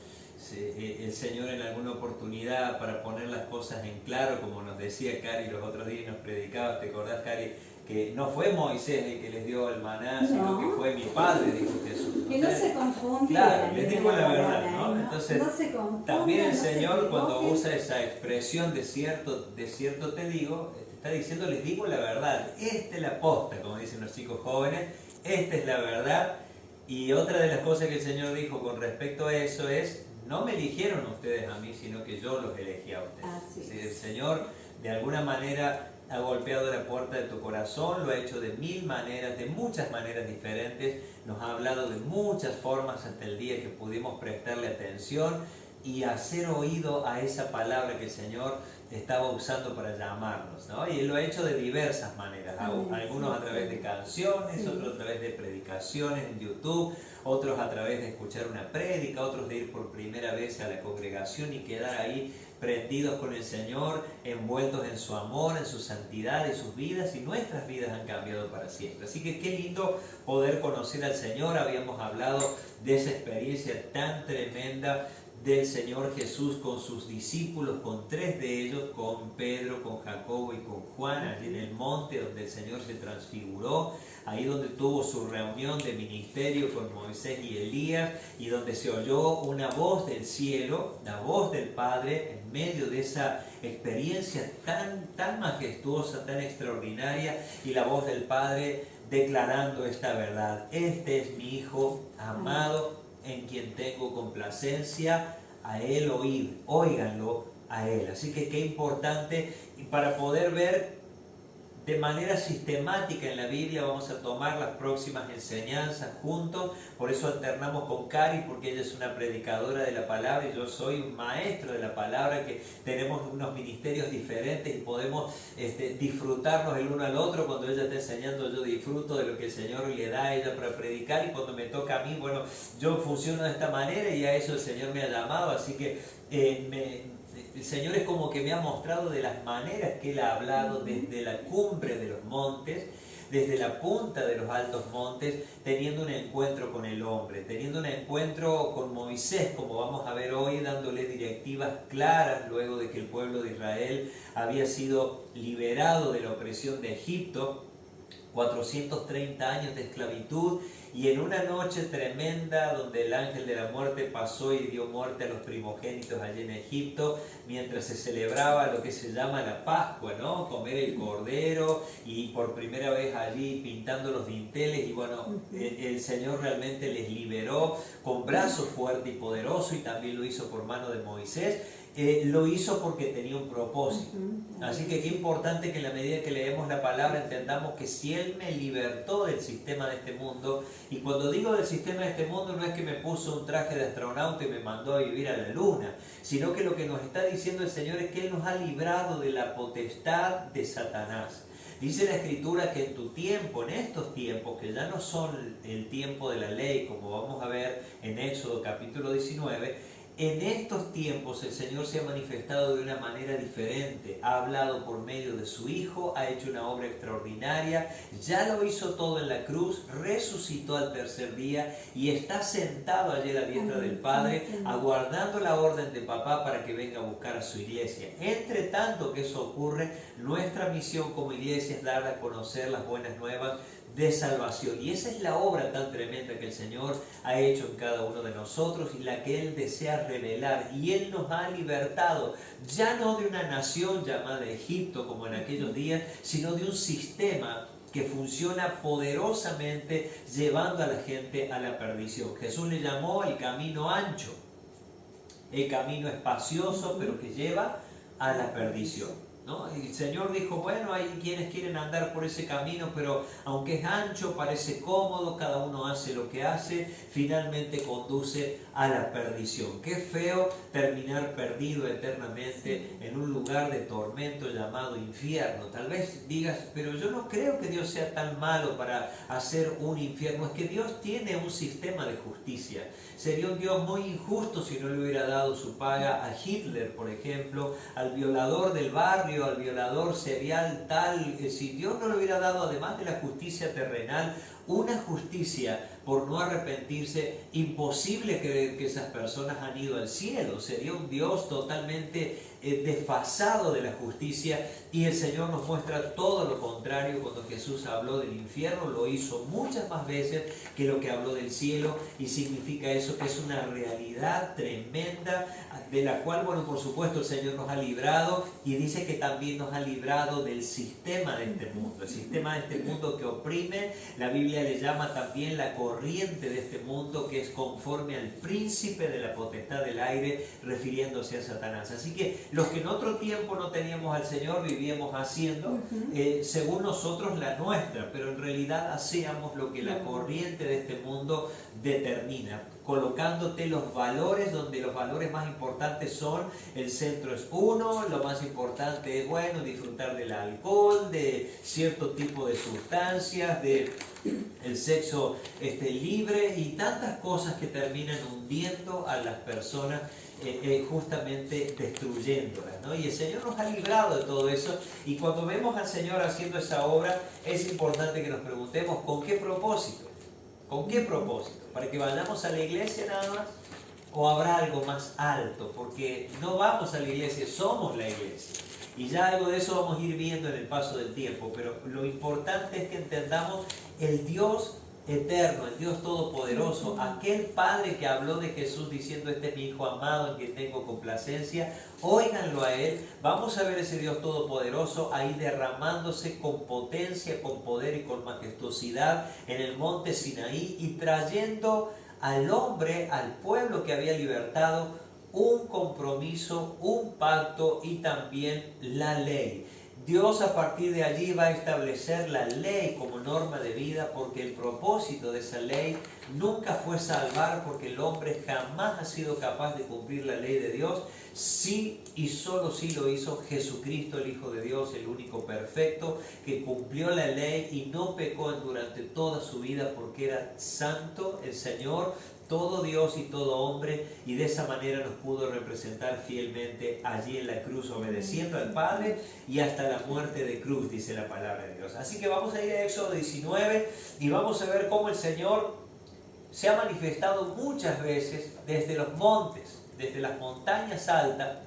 El Señor en alguna oportunidad, para poner las cosas en claro, como nos decía Cari los otros días, nos predicaba, ¿te acordás, Cari? Que no fue Moisés el que les dio el maná, sino que fue mi Padre, dijo Jesús. Que no se confunda. Claro, les digo la verdad, ¿no? Entonces, no se confunda, también el Señor cuando usa esa expresión de cierto te digo, está diciendo, les digo la verdad, esta es la posta, como dicen los chicos jóvenes, esta es la verdad. Y otra de las cosas que el Señor dijo con respecto a eso es, no me eligieron ustedes a mí, sino que yo los elegí a ustedes. Así es. El Señor de alguna manera ha golpeado la puerta de tu corazón, lo ha hecho de mil maneras, de muchas maneras diferentes, nos ha hablado de muchas formas hasta el día que pudimos prestarle atención y hacer oído a esa palabra que el Señor estaba usando para llamarnos, ¿no? Y Él lo ha hecho de diversas maneras, algunos a través de canciones, otros a través de predicaciones en YouTube, otros a través de escuchar una prédica, otros de ir por primera vez a la congregación y quedar ahí prendidos con el Señor, envueltos en su amor, en su santidad, en sus vidas, y nuestras vidas han cambiado para siempre. Así que qué lindo poder conocer al Señor. Habíamos hablado de esa experiencia tan tremenda del Señor Jesús con sus discípulos, con tres de ellos, con Pedro, con Jacobo y con Juan, allí en el monte donde el Señor se transfiguró, ahí donde tuvo su reunión de ministerio con Moisés y Elías, y donde se oyó una voz del cielo, la voz del Padre, en medio de esa experiencia tan majestuosa, tan extraordinaria, y la voz del Padre declarando esta verdad: este es mi Hijo amado, en quien tengo complacencia, a Él oíd, óiganlo a Él. Así que qué importante, y para poder ver de manera sistemática en la Biblia, vamos a tomar las próximas enseñanzas juntos. Por eso alternamos con Cari, porque ella es una predicadora de la palabra y yo soy un maestro de la palabra, que tenemos unos ministerios diferentes y podemos disfrutarnos el uno al otro. Cuando ella está enseñando, yo disfruto de lo que el Señor le da a ella para predicar, y cuando me toca a mí, bueno, yo funciono de esta manera y a eso el Señor me ha llamado. Así que el Señor es como que me ha mostrado de las maneras que Él ha hablado desde la cumbre de los montes, desde la punta de los altos montes, teniendo un encuentro con el hombre, teniendo un encuentro con Moisés, como vamos a ver hoy, dándole directivas claras luego de que el pueblo de Israel había sido liberado de la opresión de Egipto, 430 años de esclavitud, y en una noche tremenda donde el ángel de la muerte pasó y dio muerte a los primogénitos allí en Egipto, mientras se celebraba lo que se llama la Pascua, ¿no? Comer el cordero, y por primera vez allí pintando los dinteles, y bueno, el Señor realmente les liberó con brazo fuerte y poderoso, y también lo hizo por mano de Moisés. Lo hizo porque tenía un propósito. Así que qué importante que en la medida que leemos la palabra entendamos que si Él me libertó del sistema de este mundo, y cuando digo del sistema de este mundo no es que me puso un traje de astronauta y me mandó a vivir a la luna, sino que lo que nos está diciendo el Señor es que Él nos ha librado de la potestad de Satanás. Dice la Escritura que en tu tiempo, en estos tiempos, que ya no son el tiempo de la ley, como vamos a ver en Éxodo capítulo 19, en estos tiempos el Señor se ha manifestado de una manera diferente, ha hablado por medio de su Hijo, ha hecho una obra extraordinaria, ya lo hizo todo en la cruz, resucitó al tercer día y está sentado allí a la diestra del Padre, aguardando la orden de Papá para que venga a buscar a su iglesia. Entre tanto que eso ocurre, nuestra misión como iglesia es dar a conocer las buenas nuevas de salvación, y esa es la obra tan tremenda que el Señor ha hecho en cada uno de nosotros y la que Él desea revelar, y Él nos ha libertado ya no de una nación llamada Egipto como en aquellos días, sino de un sistema que funciona poderosamente llevando a la gente a la perdición. Jesús le llamó el camino ancho, el camino espacioso, pero que lleva a la perdición, ¿no? Y el Señor dijo, bueno, hay quienes quieren andar por ese camino, pero aunque es ancho, parece cómodo, cada uno hace lo que hace, finalmente conduce a la perdición. Qué feo terminar perdido eternamente en un lugar de tormento llamado infierno. Tal vez digas, pero yo no creo que Dios sea tan malo para hacer un infierno. Es que Dios tiene un sistema de justicia. Sería un Dios muy injusto si no le hubiera dado su paga a Hitler, por ejemplo, al violador del barrio, al violador serial tal. Si Dios no le hubiera dado, además de la justicia terrenal, una justicia por no arrepentirse, imposible creer que esas personas han ido al cielo. Sería un Dios totalmente desfasado de la justicia, y el Señor nos muestra todo lo contrario. Cuando Jesús habló del infierno, lo hizo muchas más veces que lo que habló del cielo, y significa eso que es una realidad tremenda de la cual, bueno, por supuesto el Señor nos ha librado, y dice que también nos ha librado del sistema de este mundo, el sistema de este mundo que oprime. La Biblia le llama también la corriente de este mundo, que es conforme al príncipe de la potestad del aire, refiriéndose a Satanás. Así que los que en otro tiempo no teníamos al Señor, vivíamos haciendo según nosotros la nuestra, pero en realidad hacíamos lo que la corriente de este mundo determina, colocándote los valores donde los valores más importantes son: el centro es uno, lo más importante es, bueno, disfrutar del alcohol, de cierto tipo de sustancias, de el sexo libre, y tantas cosas que terminan hundiendo a las personas, justamente destruyéndolas, ¿no? Y el Señor nos ha librado de todo eso, y cuando vemos al Señor haciendo esa obra, es importante que nos preguntemos, ¿con qué propósito? ¿Con qué propósito? ¿Para que vayamos a la iglesia nada más? ¿O habrá algo más alto? Porque no vamos a la iglesia, somos la iglesia. Y ya algo de eso vamos a ir viendo en el paso del tiempo. Pero lo importante es que entendamos el Dios eterno, el Dios todopoderoso, aquel Padre que habló de Jesús diciendo: este es mi Hijo amado en quien tengo complacencia. Óiganlo a Él. Vamos a ver ese Dios todopoderoso ahí derramándose con potencia, con poder y con majestuosidad en el monte Sinaí, y trayendo al hombre, al pueblo que había libertado, un compromiso, un pacto y también la ley. Dios a partir de allí va a establecer la ley como norma de vida, porque el propósito de esa ley nunca fue salvar, porque el hombre jamás ha sido capaz de cumplir la ley de Dios. Sí y solo sí lo hizo Jesucristo, el Hijo de Dios, el único perfecto, que cumplió la ley y no pecó durante toda su vida, porque era santo el Señor, todo Dios y todo hombre, y de esa manera nos pudo representar fielmente allí en la cruz, obedeciendo al Padre y hasta la muerte de cruz, dice la palabra de Dios. Así que vamos a ir a Éxodo 19 y vamos a ver cómo el Señor se ha manifestado muchas veces desde los montes, desde las montañas altas,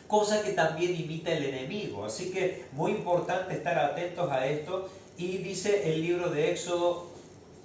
cosa que también imita el enemigo. Así que muy importante estar atentos a esto. Y dice el libro de Éxodo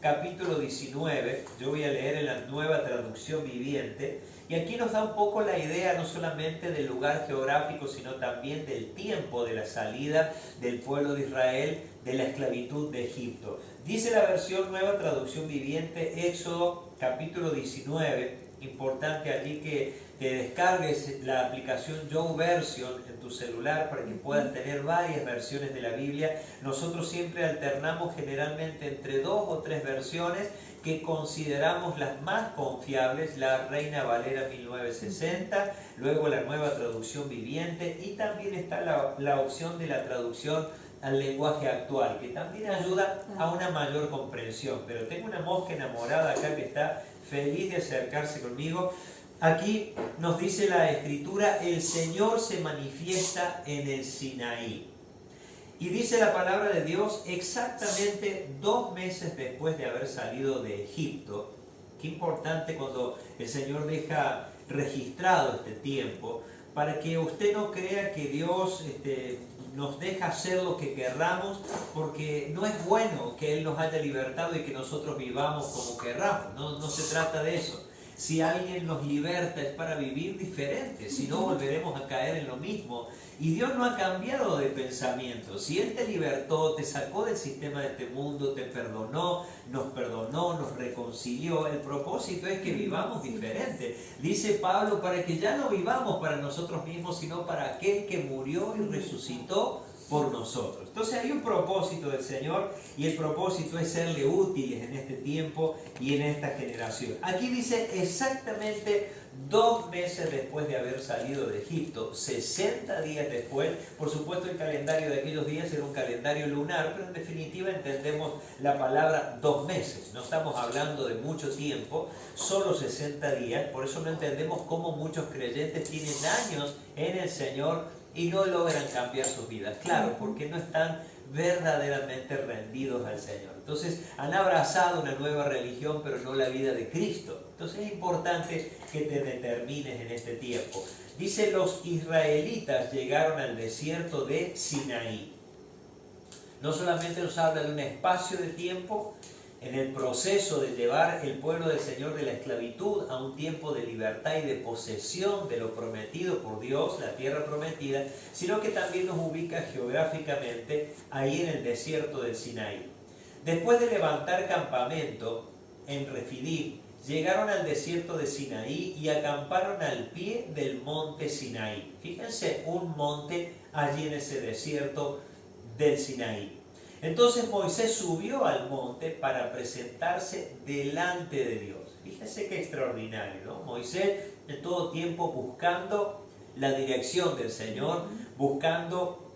capítulo 19, yo voy a leer en la Nueva Traducción Viviente, y aquí nos da un poco la idea no solamente del lugar geográfico, sino también del tiempo de la salida del pueblo de Israel de la esclavitud de Egipto. Dice la versión Nueva Traducción Viviente, Éxodo capítulo 19, importante allí que te descargues la aplicación YouVersion en tu celular para que puedas tener varias versiones de la Biblia. Nosotros siempre alternamos generalmente entre 2 o 3 versiones que consideramos las más confiables: la Reina Valera 1960, luego la Nueva Traducción Viviente, y también está la opción de la traducción al lenguaje actual, que también ayuda a una mayor comprensión. Pero tengo una mosca enamorada acá que está feliz de acercarse conmigo. aquí nos dice la Escritura, el Señor se manifiesta en el Sinaí. Y dice la palabra de Dios exactamente 2 meses después de haber salido de Egipto. Qué importante cuando el Señor deja registrado este tiempo, para que usted no crea que Dios nos deja hacer lo que querramos, porque no es bueno que Él nos haya libertado y que nosotros vivamos como querramos. No se trata de eso. Si alguien nos liberta es para vivir diferente, si no volveremos a caer en lo mismo. Y Dios no ha cambiado de pensamiento. Si Él te libertó, te sacó del sistema de este mundo, te perdonó, nos reconcilió, el propósito es que vivamos diferente. Dice Pablo, para que ya no vivamos para nosotros mismos, sino para aquel que murió y resucitó por nosotros. Entonces hay un propósito del Señor, y el propósito es serle útiles en este tiempo y en esta generación. Aquí dice exactamente 2 meses después de haber salido de Egipto, 60 días después. Por supuesto, el calendario de aquellos días era un calendario lunar, pero en definitiva entendemos la palabra 2 meses. No estamos hablando de mucho tiempo, solo 60 días. Por eso no entendemos cómo muchos creyentes tienen años en el Señor y no logran cambiar sus vidas. Claro, porque no están verdaderamente rendidos al Señor. Entonces han abrazado una nueva religión, pero no la vida de Cristo. Entonces es importante que te determines en este tiempo. Dice, los israelitas llegaron al desierto de Sinaí. No solamente nos habla de un espacio de tiempo en el proceso de llevar el pueblo del Señor de la esclavitud a un tiempo de libertad y de posesión de lo prometido por Dios, la tierra prometida, sino que también nos ubica geográficamente ahí en el desierto del Sinaí. Después de levantar campamento en Refidim, llegaron al desierto de Sinaí y acamparon al pie del monte Sinaí. Fíjense, un monte allí en ese desierto del Sinaí. Entonces Moisés subió al monte para presentarse delante de Dios. Fíjense qué extraordinario, ¿no? Moisés en todo tiempo buscando la dirección del Señor, buscando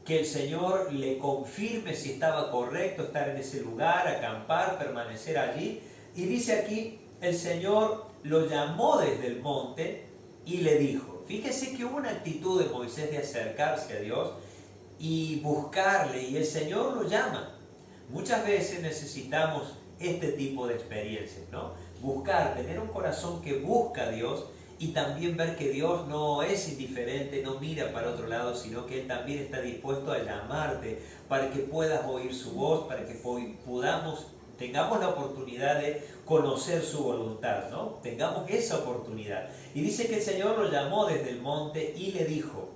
que el Señor le confirme si estaba correcto estar en ese lugar, acampar, permanecer allí. Y dice aquí, el Señor lo llamó desde el monte y le dijo. Fíjese que hubo una actitud de Moisés de acercarse a Dios y buscarle, y el Señor lo llama. Muchas veces necesitamos este tipo de experiencias, ¿no? Buscar, tener un corazón que busca a Dios, y también ver que Dios no es indiferente, no mira para otro lado, sino que Él también está dispuesto a llamarte para que puedas oír su voz, para que tengamos la oportunidad de conocer su voluntad, ¿no? Tengamos esa oportunidad. Y dice que el Señor lo llamó desde el monte y le dijo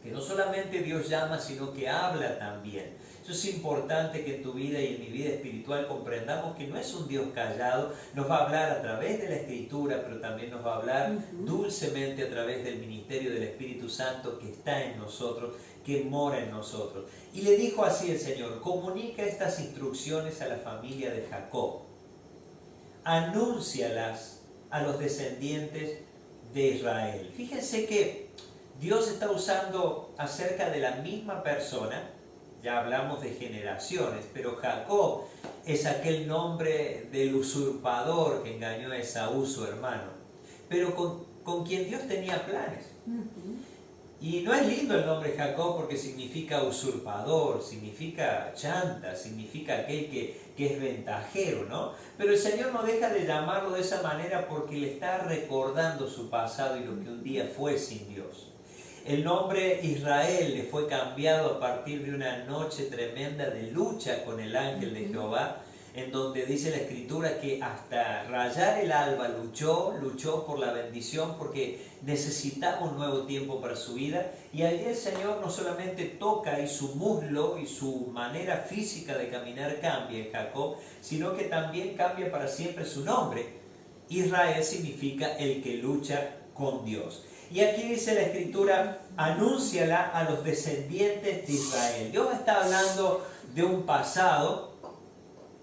que no solamente Dios llama, sino que habla también. Eso es importante, que en tu vida y en mi vida espiritual comprendamos que no es un Dios callado. Nos va a hablar a través de la Escritura, pero también nos va a hablar dulcemente a través del ministerio del Espíritu Santo que está en nosotros, que mora en nosotros. Y le dijo así el Señor: comunica estas instrucciones a la familia de Jacob, anúncialas a los descendientes de Israel. Fíjense que Dios está usando acerca de la misma persona. Ya hablamos de generaciones, pero Jacob es aquel nombre del usurpador que engañó a Esaú, su hermano, pero con quien Dios tenía planes. Y no es lindo el nombre Jacob porque significa usurpador, significa chanta, significa aquel que es ventajero, ¿no? Pero el Señor no deja de llamarlo de esa manera porque le está recordando su pasado y lo que un día fue sin Dios. El nombre Israel le fue cambiado a partir de una noche tremenda de lucha con el ángel de Jehová, en donde dice la Escritura que hasta rayar el alba luchó por la bendición, porque necesitaba un nuevo tiempo para su vida. Y allí el Señor no solamente toca y su muslo y su manera física de caminar cambia en Jacob, sino que también cambia para siempre su nombre. Israel significa el que lucha con Dios. Y aquí dice la Escritura: anúnciala a los descendientes de Israel. Dios está hablando de un pasado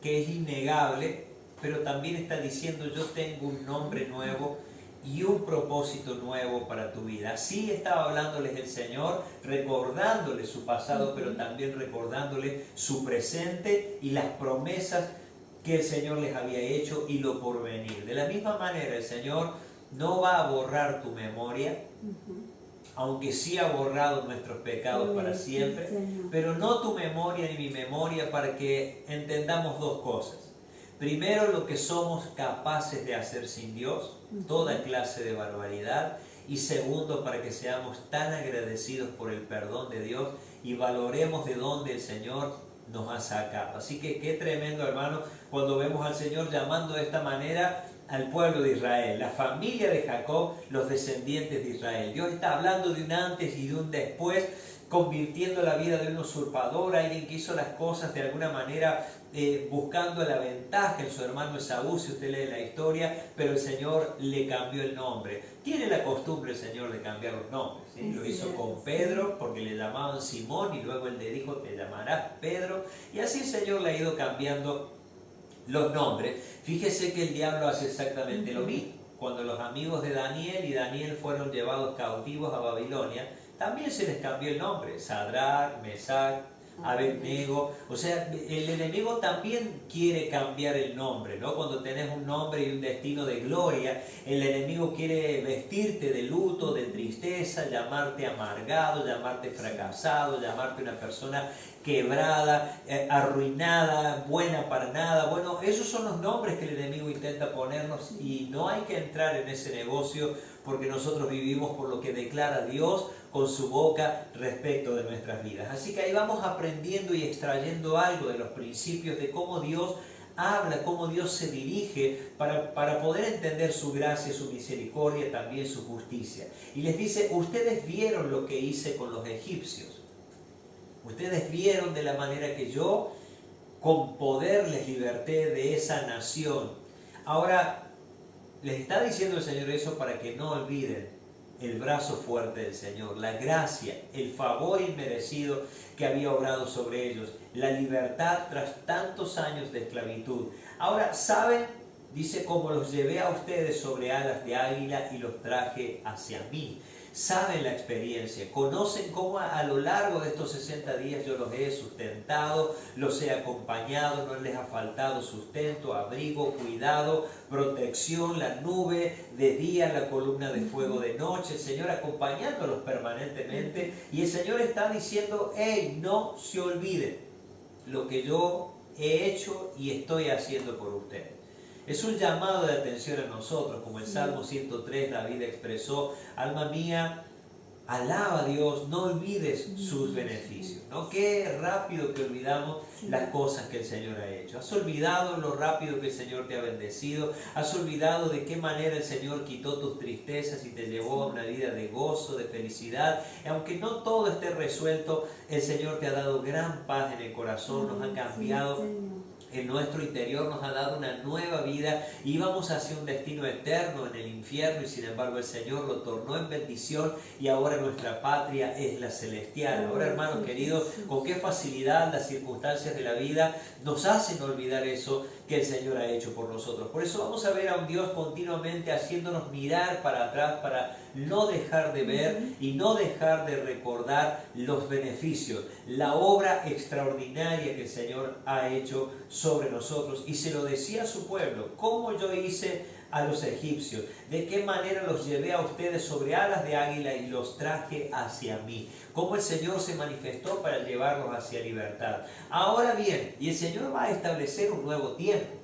que es innegable, pero también está diciendo: yo tengo un nombre nuevo y un propósito nuevo para tu vida. Así estaba hablándoles el Señor, recordándoles su pasado, pero también recordándoles su presente y las promesas que el Señor les había hecho y lo porvenir. De la misma manera, el Señor no va a borrar tu memoria, aunque sí ha borrado nuestros pecados para siempre, pero no tu memoria ni mi memoria, para que entendamos dos cosas. Primero, lo que somos capaces de hacer sin Dios, toda clase de barbaridad. Y segundo, para que seamos tan agradecidos por el perdón de Dios y valoremos de dónde el Señor nos ha sacado. Así que qué tremendo, hermano, cuando vemos al Señor llamando de esta manera al pueblo de Israel, la familia de Jacob, los descendientes de Israel. Dios está hablando de un antes y de un después, convirtiendo la vida de un usurpador, alguien que hizo las cosas de alguna manera buscando la ventaja en su hermano Esaú, si usted lee la historia, pero el Señor le cambió el nombre. Tiene la costumbre el Señor de cambiar los nombres, ¿sí? Lo hizo con Pedro, porque le llamaban Simón, y luego él le dijo, te llamarás Pedro, y así el Señor le ha ido cambiando los nombres. Fíjese que el diablo hace exactamente lo mismo. Cuando los amigos de Daniel y Daniel fueron llevados cautivos a Babilonia, también se les cambió el nombre, Sadrach, Mesach, Abednego. O sea, el enemigo también quiere cambiar el nombre, ¿no? Cuando tenés un nombre y un destino de gloria, el enemigo quiere vestirte de luto, de tristeza, llamarte amargado, llamarte fracasado, llamarte una persona quebrada, arruinada, buena para nada. Bueno, esos son los nombres que el enemigo intenta ponernos, y no hay que entrar en ese negocio, porque nosotros vivimos por lo que declara Dios con su boca respecto de nuestras vidas. Así que ahí vamos aprendiendo y extrayendo algo de los principios de cómo Dios habla, cómo Dios se dirige para poder entender su gracia, su misericordia, también su justicia. Y les dice, ustedes vieron lo que hice con los egipcios. Ustedes vieron de la manera que yo con poder les liberté de esa nación. Ahora, les está diciendo el Señor eso para que no olviden el brazo fuerte del Señor, la gracia, el favor inmerecido que había obrado sobre ellos, la libertad tras tantos años de esclavitud. Ahora, ¿saben? Dice, como los llevé a ustedes sobre alas de águila y los traje hacia mí. Saben la experiencia, conocen cómo a lo largo de estos 60 días yo los he sustentado, los he acompañado, no les ha faltado sustento, abrigo, cuidado, protección, la nube de día, la columna de fuego de noche, el Señor acompañándolos permanentemente, y el Señor está diciendo, hey, no se olviden lo que yo he hecho y estoy haciendo por ustedes. Es un llamado de atención a nosotros, como el Salmo 103, David expresó, alma mía, alaba a Dios, no olvides sus beneficios, ¿no? Qué rápido que olvidamos las cosas que el Señor ha hecho. Has olvidado lo rápido que el Señor te ha bendecido, has olvidado de qué manera el Señor quitó tus tristezas y te llevó a una vida de gozo, de felicidad. Y aunque no todo esté resuelto, el Señor te ha dado gran paz en el corazón, nos ha cambiado en nuestro interior, nos ha dado una nueva vida. Íbamos hacia un destino eterno en el infierno, y sin embargo el Señor lo tornó en bendición, y ahora nuestra patria es la celestial. Ahora, hermanos queridos, con qué facilidad las circunstancias de la vida nos hacen olvidar eso que el Señor ha hecho por nosotros. Por eso vamos a ver a un Dios continuamente haciéndonos mirar para atrás, para no dejar de ver y no dejar de recordar los beneficios, la obra extraordinaria que el Señor ha hecho sobre nosotros. Y se lo decía a su pueblo, como yo hice a los egipcios, de qué manera los llevé a ustedes sobre alas de águila y los traje hacia mí, cómo el Señor se manifestó para llevarlos hacia libertad. Ahora bien, y el Señor va a establecer un nuevo tiempo,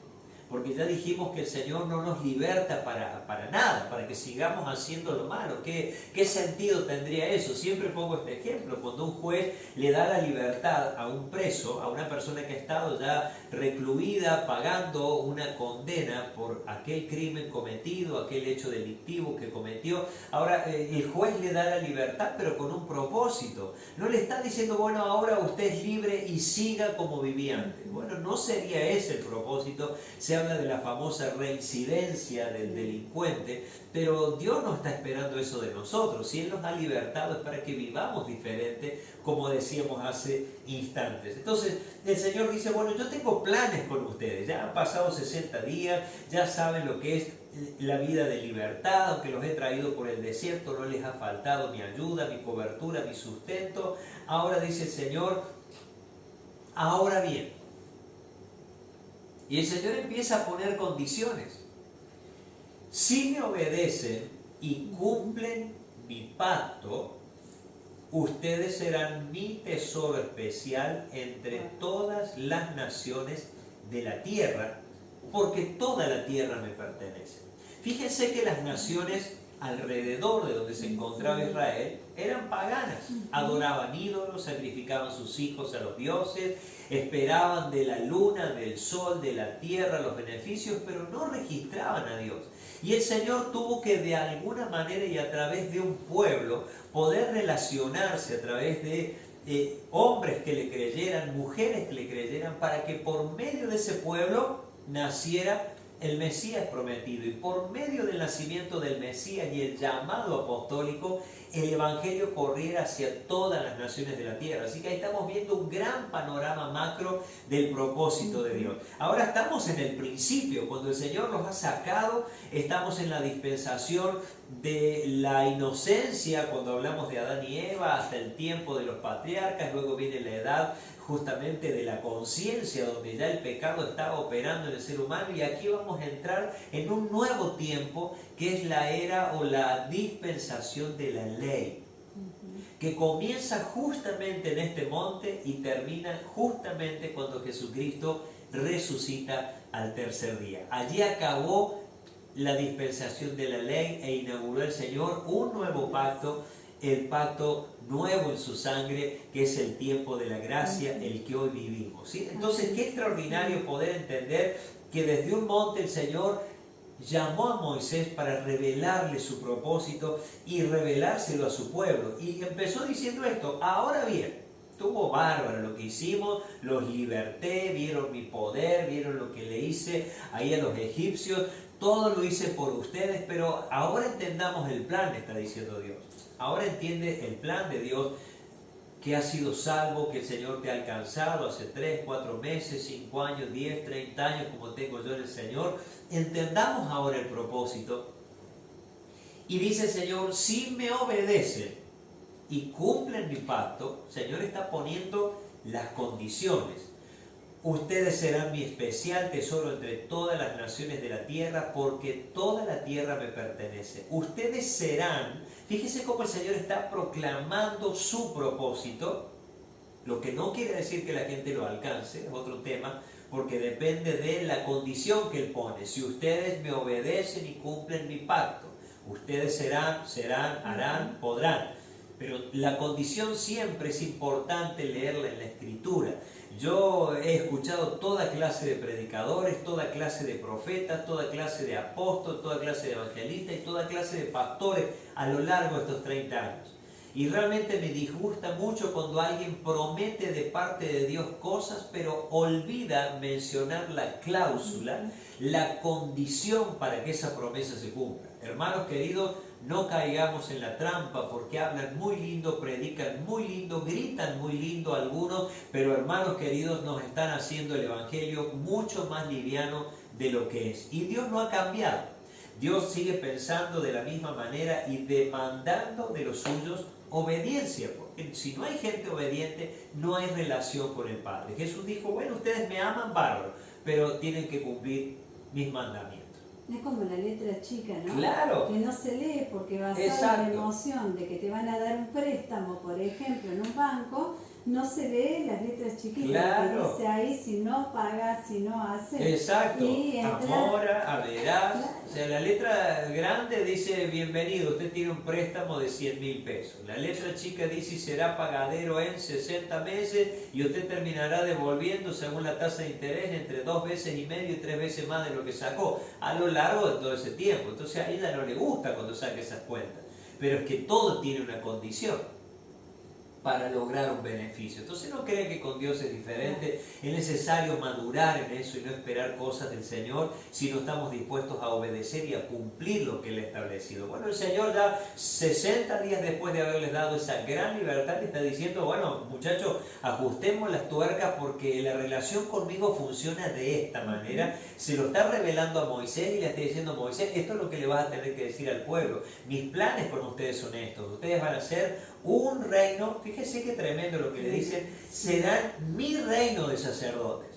porque ya dijimos que el Señor no nos liberta para nada, para que sigamos haciendo lo malo. ¿Qué sentido tendría eso? Siempre pongo este ejemplo, cuando un juez le da la libertad a un preso, a una persona que ha estado ya recluida, pagando una condena por aquel crimen cometido, aquel hecho delictivo que cometió. Ahora el juez le da la libertad, pero con un propósito. No le está diciendo, bueno, ahora usted es libre y siga como vivía antes. Bueno, no sería ese el propósito. Se habla de la famosa reincidencia del delincuente, pero Dios no está esperando eso de nosotros. Si Él nos ha libertado es para que vivamos diferente, como decíamos hace instantes. Entonces el Señor dice, bueno, yo tengo planes con ustedes, ya han pasado 60 días, ya saben lo que es la vida de libertad, aunque los he traído por el desierto, no les ha faltado mi ayuda, mi cobertura, mi sustento. Ahora dice el Señor, ahora bien. Y el Señor empieza a poner condiciones. si me obedecen y cumplen mi pacto, ustedes serán mi tesoro especial entre todas las naciones de la tierra, porque toda la tierra me pertenece. Fíjense que las naciones alrededor de donde se encontraba Israel eran paganas, adoraban ídolos, sacrificaban sus hijos a los dioses, esperaban de la luna, del sol, de la tierra los beneficios, pero no registraban a Dios. Y el Señor tuvo que de alguna manera y a través de un pueblo poder relacionarse a través de hombres que le creyeran, mujeres que le creyeran, para que por medio de ese pueblo naciera el Mesías prometido. Y por medio del nacimiento del Mesías y el llamado apostólico, el Evangelio corriera hacia todas las naciones de la tierra. Así que ahí estamos viendo un gran panorama macro del propósito de Dios. Ahora estamos en el principio, cuando el Señor los ha sacado, estamos en la dispensación de la inocencia, cuando hablamos de Adán y Eva, hasta el tiempo de los patriarcas, luego viene la edad justamente de la conciencia, donde ya el pecado estaba operando en el ser humano, y aquí vamos a entrar en un nuevo tiempo, que es la era o la dispensación de la ley, que comienza justamente en este monte y termina justamente cuando Jesucristo resucita al tercer día. Allí acabó la dispensación de la ley e inauguró el Señor un nuevo pacto, el pacto nuevo en su sangre, que es el tiempo de la gracia, el que hoy vivimos, ¿sí? Entonces, qué extraordinario poder entender que desde un monte el Señor llamó a Moisés para revelarle su propósito y revelárselo a su pueblo. Y empezó diciendo esto: ahora bien, estuvo bárbaro lo que hicimos, los liberté, vieron mi poder, vieron lo que le hice ahí a los egipcios, todo lo hice por ustedes, pero ahora entendamos el plan, está diciendo Dios. Ahora entiende el plan de Dios, que has sido salvo, que el Señor te ha alcanzado hace 3, 4 meses, 5 años, 10, 30 años, como tengo yo en el Señor. Entendamos ahora el propósito. Y dice el Señor: si me obedecen y cumplen mi pacto, el Señor está poniendo las condiciones. Ustedes serán mi especial tesoro entre todas las naciones de la tierra, porque toda la tierra me pertenece. Ustedes serán, fíjese cómo el Señor está proclamando su propósito, lo que no quiere decir que la gente lo alcance, es otro tema, porque depende de la condición que Él pone. Si ustedes me obedecen y cumplen mi pacto, ustedes serán, harán, podrán. Pero la condición siempre es importante leerla en la Escritura. Yo he escuchado toda clase de predicadores, toda clase de profetas, toda clase de apóstoles, toda clase de evangelistas y toda clase de pastores a lo largo de estos 30 años. Y realmente me disgusta mucho cuando alguien promete de parte de Dios cosas, pero olvida mencionar la cláusula, la condición para que esa promesa se cumpla. Hermanos queridos, no caigamos en la trampa, porque hablan muy lindo, predican muy lindo, gritan muy lindo algunos, pero hermanos queridos, nos están haciendo el Evangelio mucho más liviano de lo que es. Y Dios no ha cambiado. Dios sigue pensando de la misma manera y demandando de los suyos obediencia, porque si no hay gente obediente, no hay relación con el Padre. Jesús dijo: bueno, ustedes me aman, bárbaro, pero tienen que cumplir mis mandamientos. Es como la letra chica, ¿no? Claro. Que no se lee porque basada en la emoción de que te van a dar un préstamo, por ejemplo, en un banco, no se lee las letras chiquitas. Claro. Que dice ahí: si no pagas, si no haces. Exacto. Y Amora, haberás. Claro. O sea, la letra grande dice: bienvenido, usted tiene un préstamo de 100.000 pesos. La letra chica dice: será pagadero en 60 meses y usted terminará devolviendo, según la tasa de interés, entre 2,5 veces y 3 veces más de lo que sacó a lo largo de todo ese tiempo. Entonces a ella no le gusta cuando saque esas cuentas. Pero es que todo tiene una condición para lograr un beneficio. Entonces no creen que con Dios es diferente. Es necesario madurar en eso y no esperar cosas del Señor si no estamos dispuestos a obedecer y a cumplir lo que Él ha establecido. Bueno, el Señor ya 60 días después de haberles dado esa gran libertad le está diciendo: bueno, muchachos, ajustemos las tuercas porque la relación conmigo funciona de esta manera. Se lo está revelando a Moisés y le está diciendo: Moisés, esto es lo que le vas a tener que decir al pueblo. Mis planes con ustedes son estos. Ustedes van a ser un reino, fíjese qué tremendo lo que le dicen: serán mi reino de sacerdotes.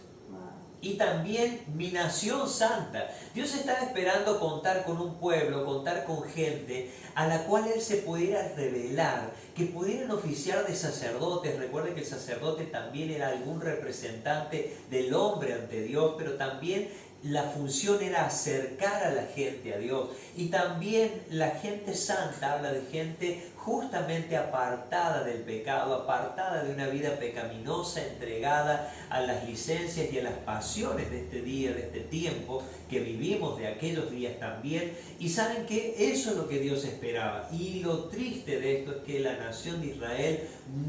y también mi nación santa. Dios estaba esperando contar con un pueblo, contar con gente a la cual Él se pudiera revelar, que pudieran oficiar de sacerdotes. Recuerden que el sacerdote también era algún representante del hombre ante Dios, pero también la función era acercar a la gente a Dios. Y también la gente santa habla de gente justamente apartada del pecado, apartada de una vida pecaminosa, entregada a las licencias y a las pasiones de este día, de este tiempo que vivimos, de aquellos días también. Y saben que eso es lo que Dios esperaba. Y lo triste de esto es que la nación de Israel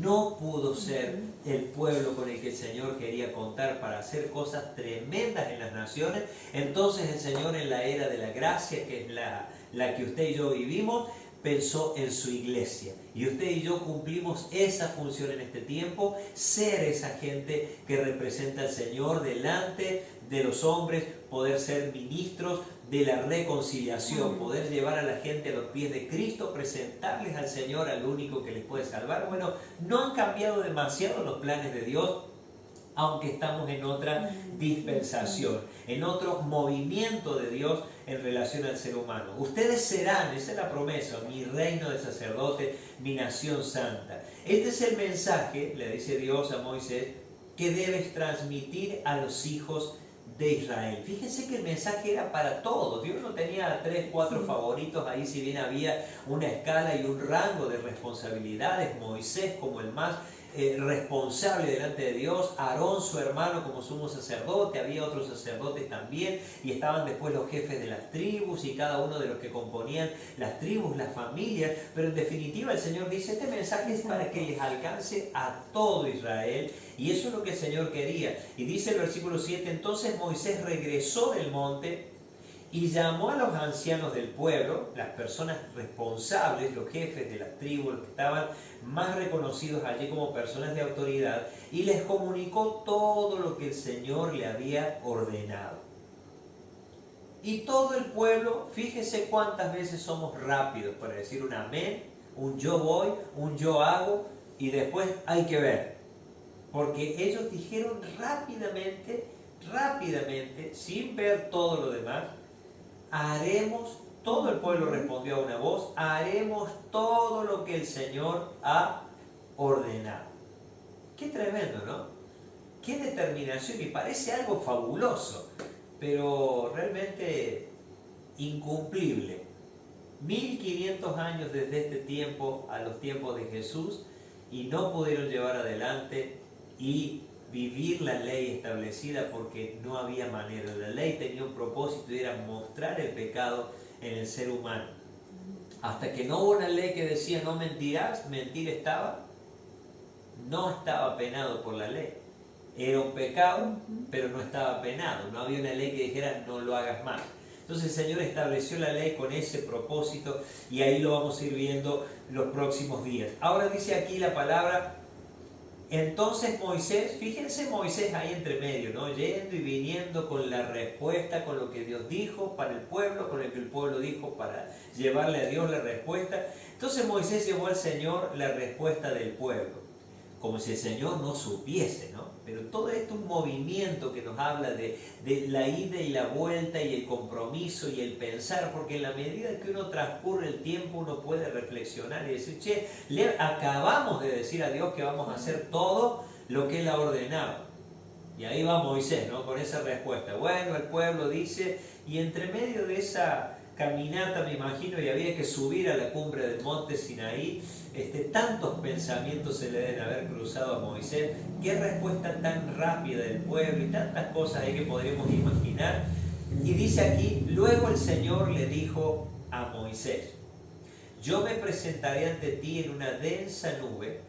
no pudo ser el pueblo con el que el Señor quería contar para hacer cosas tremendas en las naciones. Entonces el Señor, en la era de la gracia, que es la que usted y yo vivimos, pensó en su iglesia. Y usted y yo cumplimos esa función en este tiempo, ser esa gente que representa al Señor delante de los hombres, poder ser ministros de la reconciliación, poder llevar a la gente a los pies de Cristo, presentarles al Señor, al único que les puede salvar. Bueno, no han cambiado demasiado los planes de Dios, aunque estamos en otra dispensación, en otro movimiento de Dios en relación al ser humano. Ustedes serán, esa es la promesa, mi reino de sacerdotes, mi nación santa. Este es el mensaje, le dice Dios a Moisés, que debes transmitir a los hijos de Israel. Fíjense que el mensaje era para todos. Dios no tenía 3, 4 favoritos ahí, si bien había una escala y un rango de responsabilidades. Moisés como el más responsable delante de Dios, Aarón su hermano como sumo sacerdote, había otros sacerdotes también, y estaban después los jefes de las tribus y cada uno de los que componían las tribus, las familias. Pero en definitiva el Señor dice, este mensaje es para que les alcance a todo Israel, y eso es lo que el Señor quería. Y dice el versículo 7, entonces Moisés regresó del monte y llamó a los ancianos del pueblo, las personas responsables, los jefes de las tribus, los que estaban más reconocidos allí como personas de autoridad, y les comunicó todo lo que el Señor le había ordenado. Y todo el pueblo, fíjese cuántas veces somos rápidos para decir un amén, un yo voy, un yo hago, y después hay que ver. Porque ellos dijeron rápidamente, sin ver todo lo demás, haremos, todo el pueblo respondió a una voz, haremos todo lo que el Señor ha ordenado. Qué tremendo, ¿no? Qué determinación, y parece algo fabuloso, pero realmente incumplible. 1500 años desde este tiempo a los tiempos de Jesús, y no pudieron llevar adelante y vivir la ley establecida porque no había manera. La ley tenía un propósito y era mostrar el pecado en el ser humano. Hasta que no hubo una ley que decía no mentirás, mentir no estaba penado por la ley. Era un pecado, pero no estaba penado. No había una ley que dijera no lo hagas más. Entonces el Señor estableció la ley con ese propósito, y ahí lo vamos a ir viendo los próximos días. Ahora dice aquí la palabra, entonces Moisés, fíjense Moisés ahí entre medio, ¿no? Yendo y viniendo con la respuesta, con lo que Dios dijo para el pueblo, con lo que el pueblo dijo para llevarle a Dios la respuesta. Entonces Moisés llevó al Señor la respuesta del pueblo, como si el Señor no supiese, ¿no? Pero todo esto es un movimiento que nos habla de la ida y la vuelta y el compromiso y el pensar, porque en la medida que uno transcurre el tiempo uno puede reflexionar y decir, che, le acabamos de decir a Dios que vamos a hacer todo lo que Él ha ordenado. Y ahí va Moisés, ¿no? Con esa respuesta. Bueno, el pueblo dice, y entre medio de esa caminata, me imagino, y había que subir a la cumbre del monte Sinaí, tantos pensamientos se le deben haber cruzado a Moisés, qué respuesta tan rápida del pueblo y tantas cosas ahí que podríamos imaginar. Y dice aquí, luego el Señor le dijo a Moisés, yo me presentaré ante ti en una densa nube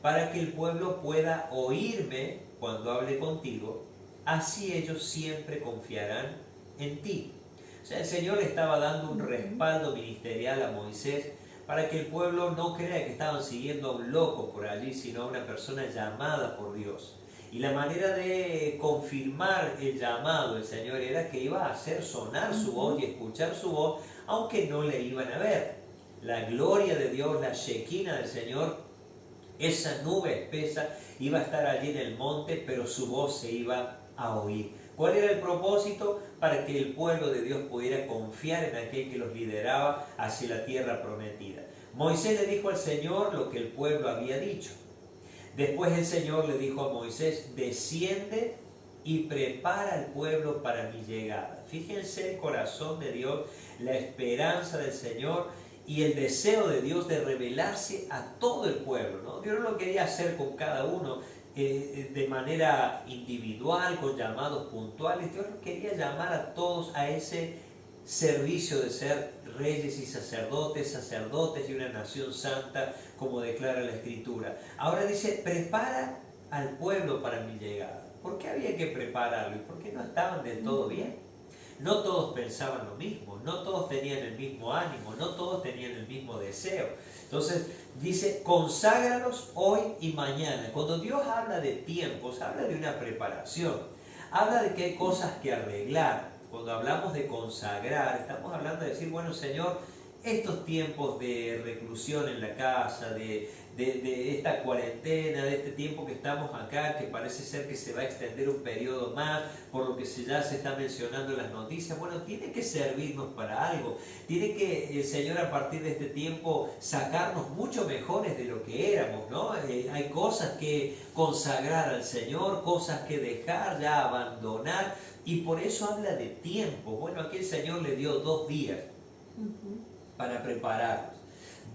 para que el pueblo pueda oírme cuando hable contigo, así ellos siempre confiarán en ti. O sea, el Señor le estaba dando un respaldo ministerial a Moisés para que el pueblo no crea que estaban siguiendo a un loco por allí, sino a una persona llamada por Dios. Y la manera de confirmar el llamado del Señor era que iba a hacer sonar su voz y escuchar su voz, aunque no le iban a ver. La gloria de Dios, la Shekinah del Señor, esa nube espesa, iba a estar allí en el monte, pero su voz se iba a oír. ¿Cuál era el propósito? Para que el pueblo de Dios pudiera confiar en aquel que los lideraba hacia la tierra prometida. Moisés le dijo al Señor lo que el pueblo había dicho. Después el Señor le dijo a Moisés, desciende y prepara al pueblo para mi llegada. Fíjense el corazón de Dios, la esperanza del Señor y el deseo de Dios de revelarse a todo el pueblo, ¿no? Dios no lo quería hacer con cada uno de manera individual, con llamados puntuales. Dios quería llamar a todos a ese servicio de ser reyes y sacerdotes, sacerdotes y una nación santa, como declara la Escritura. Ahora dice, prepara al pueblo para mi llegada. ¿Por qué había que prepararlo? ¿Y por qué no estaban del todo bien? No todos pensaban lo mismo, no todos tenían el mismo ánimo, no todos tenían el mismo deseo. Entonces dice, conságralos hoy y mañana. Cuando Dios habla de tiempos, habla de una preparación, habla de que hay cosas que arreglar. Cuando hablamos de consagrar, estamos hablando de decir, bueno, Señor, estos tiempos de reclusión en la casa, de esta cuarentena, de este tiempo que estamos acá, que parece ser que se va a extender un periodo más, por lo que ya se está mencionando en las noticias, bueno, tiene que servirnos para algo. Tiene que el Señor a partir de este tiempo sacarnos mucho mejores de lo que éramos, ¿no? Hay cosas que consagrar al Señor, cosas que dejar, ya abandonar, y por eso habla de tiempo. Bueno, aquí el Señor le dio 2 días para prepararnos.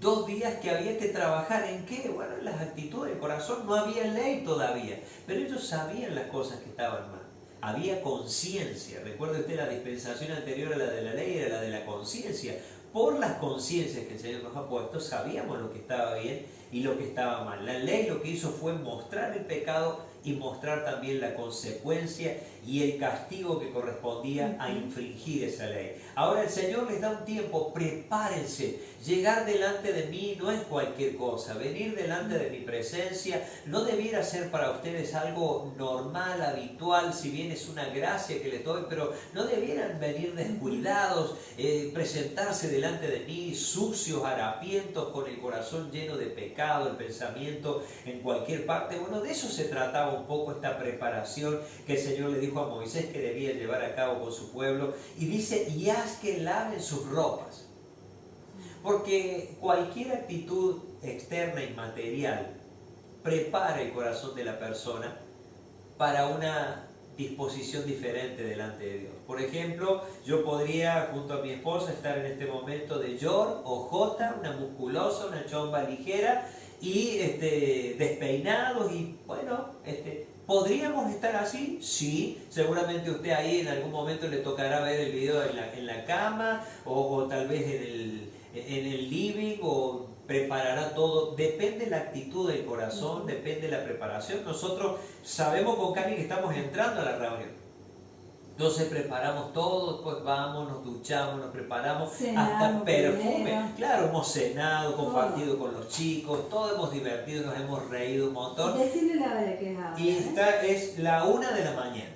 2 días que había que trabajar ¿en qué? Bueno, en las actitudes del corazón. No había ley todavía, pero ellos sabían las cosas que estaban mal. Había conciencia. Recuerde usted, la dispensación anterior a la de la ley era la de la conciencia. Por las conciencias que el Señor nos ha puesto, sabíamos lo que estaba bien y lo que estaba mal. La ley lo que hizo fue mostrar el pecado y mostrar también la consecuencia y el castigo que correspondía a infringir esa ley. Ahora el Señor les da un tiempo, prepárense. Llegar delante de mí no es cualquier cosa. Venir delante de mi presencia no debiera ser para ustedes algo normal, habitual, si bien es una gracia que les doy, pero no debieran venir descuidados, presentarse delante de mí sucios, harapientos, con el corazón lleno de pecado, el pensamiento en cualquier parte. Bueno, de eso se trataba un poco esta preparación que el Señor le dijo a Moisés que debía llevar a cabo con su pueblo, y dice, y haz que laven sus ropas. Porque cualquier actitud externa y material prepara el corazón de la persona para una disposición diferente delante de Dios. Por ejemplo, yo podría junto a mi esposa estar en este momento de Yor o Jota, una musculosa, una chomba ligera y despeinados, y bueno, ¿podríamos estar así? Sí, seguramente usted ahí en algún momento le tocará ver el video en la cama o tal vez en el living, o preparará todo. Depende de la actitud del corazón, depende de la preparación. Nosotros sabemos con Cami que estamos entrando a la reunión. Entonces preparamos todo, después vamos, nos duchamos, nos preparamos, cenamos, hasta perfume. Primero. Claro, hemos cenado, compartido con los chicos, todos hemos divertido, nos hemos reído un montón. Decirle la hora que es ahora. Y esta es la 1 de la mañana.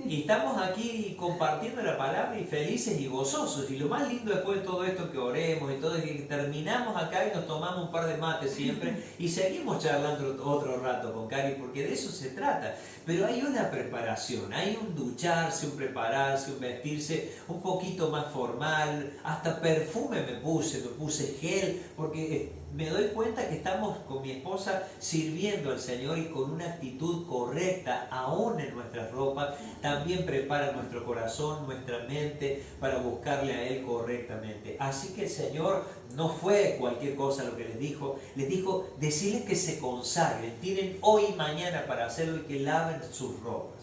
Y estamos aquí compartiendo la palabra y felices y gozosos. Y lo más lindo después de todo esto, que oremos y todo, es que terminamos acá y nos tomamos un par de mates siempre y seguimos charlando otro rato con Cari, porque de eso se trata. Pero hay una preparación, hay un ducharse, un prepararse, un vestirse un poquito más formal. Hasta perfume me puse gel, porque me doy cuenta que estamos con mi esposa sirviendo al Señor, y con una actitud correcta, aún en nuestras ropas, también prepara nuestro corazón, nuestra mente, para buscarle a Él correctamente. Así que el Señor no fue cualquier cosa lo que les dijo decirles que se consagren, tienen hoy y mañana para hacerlo, y que laven sus ropas.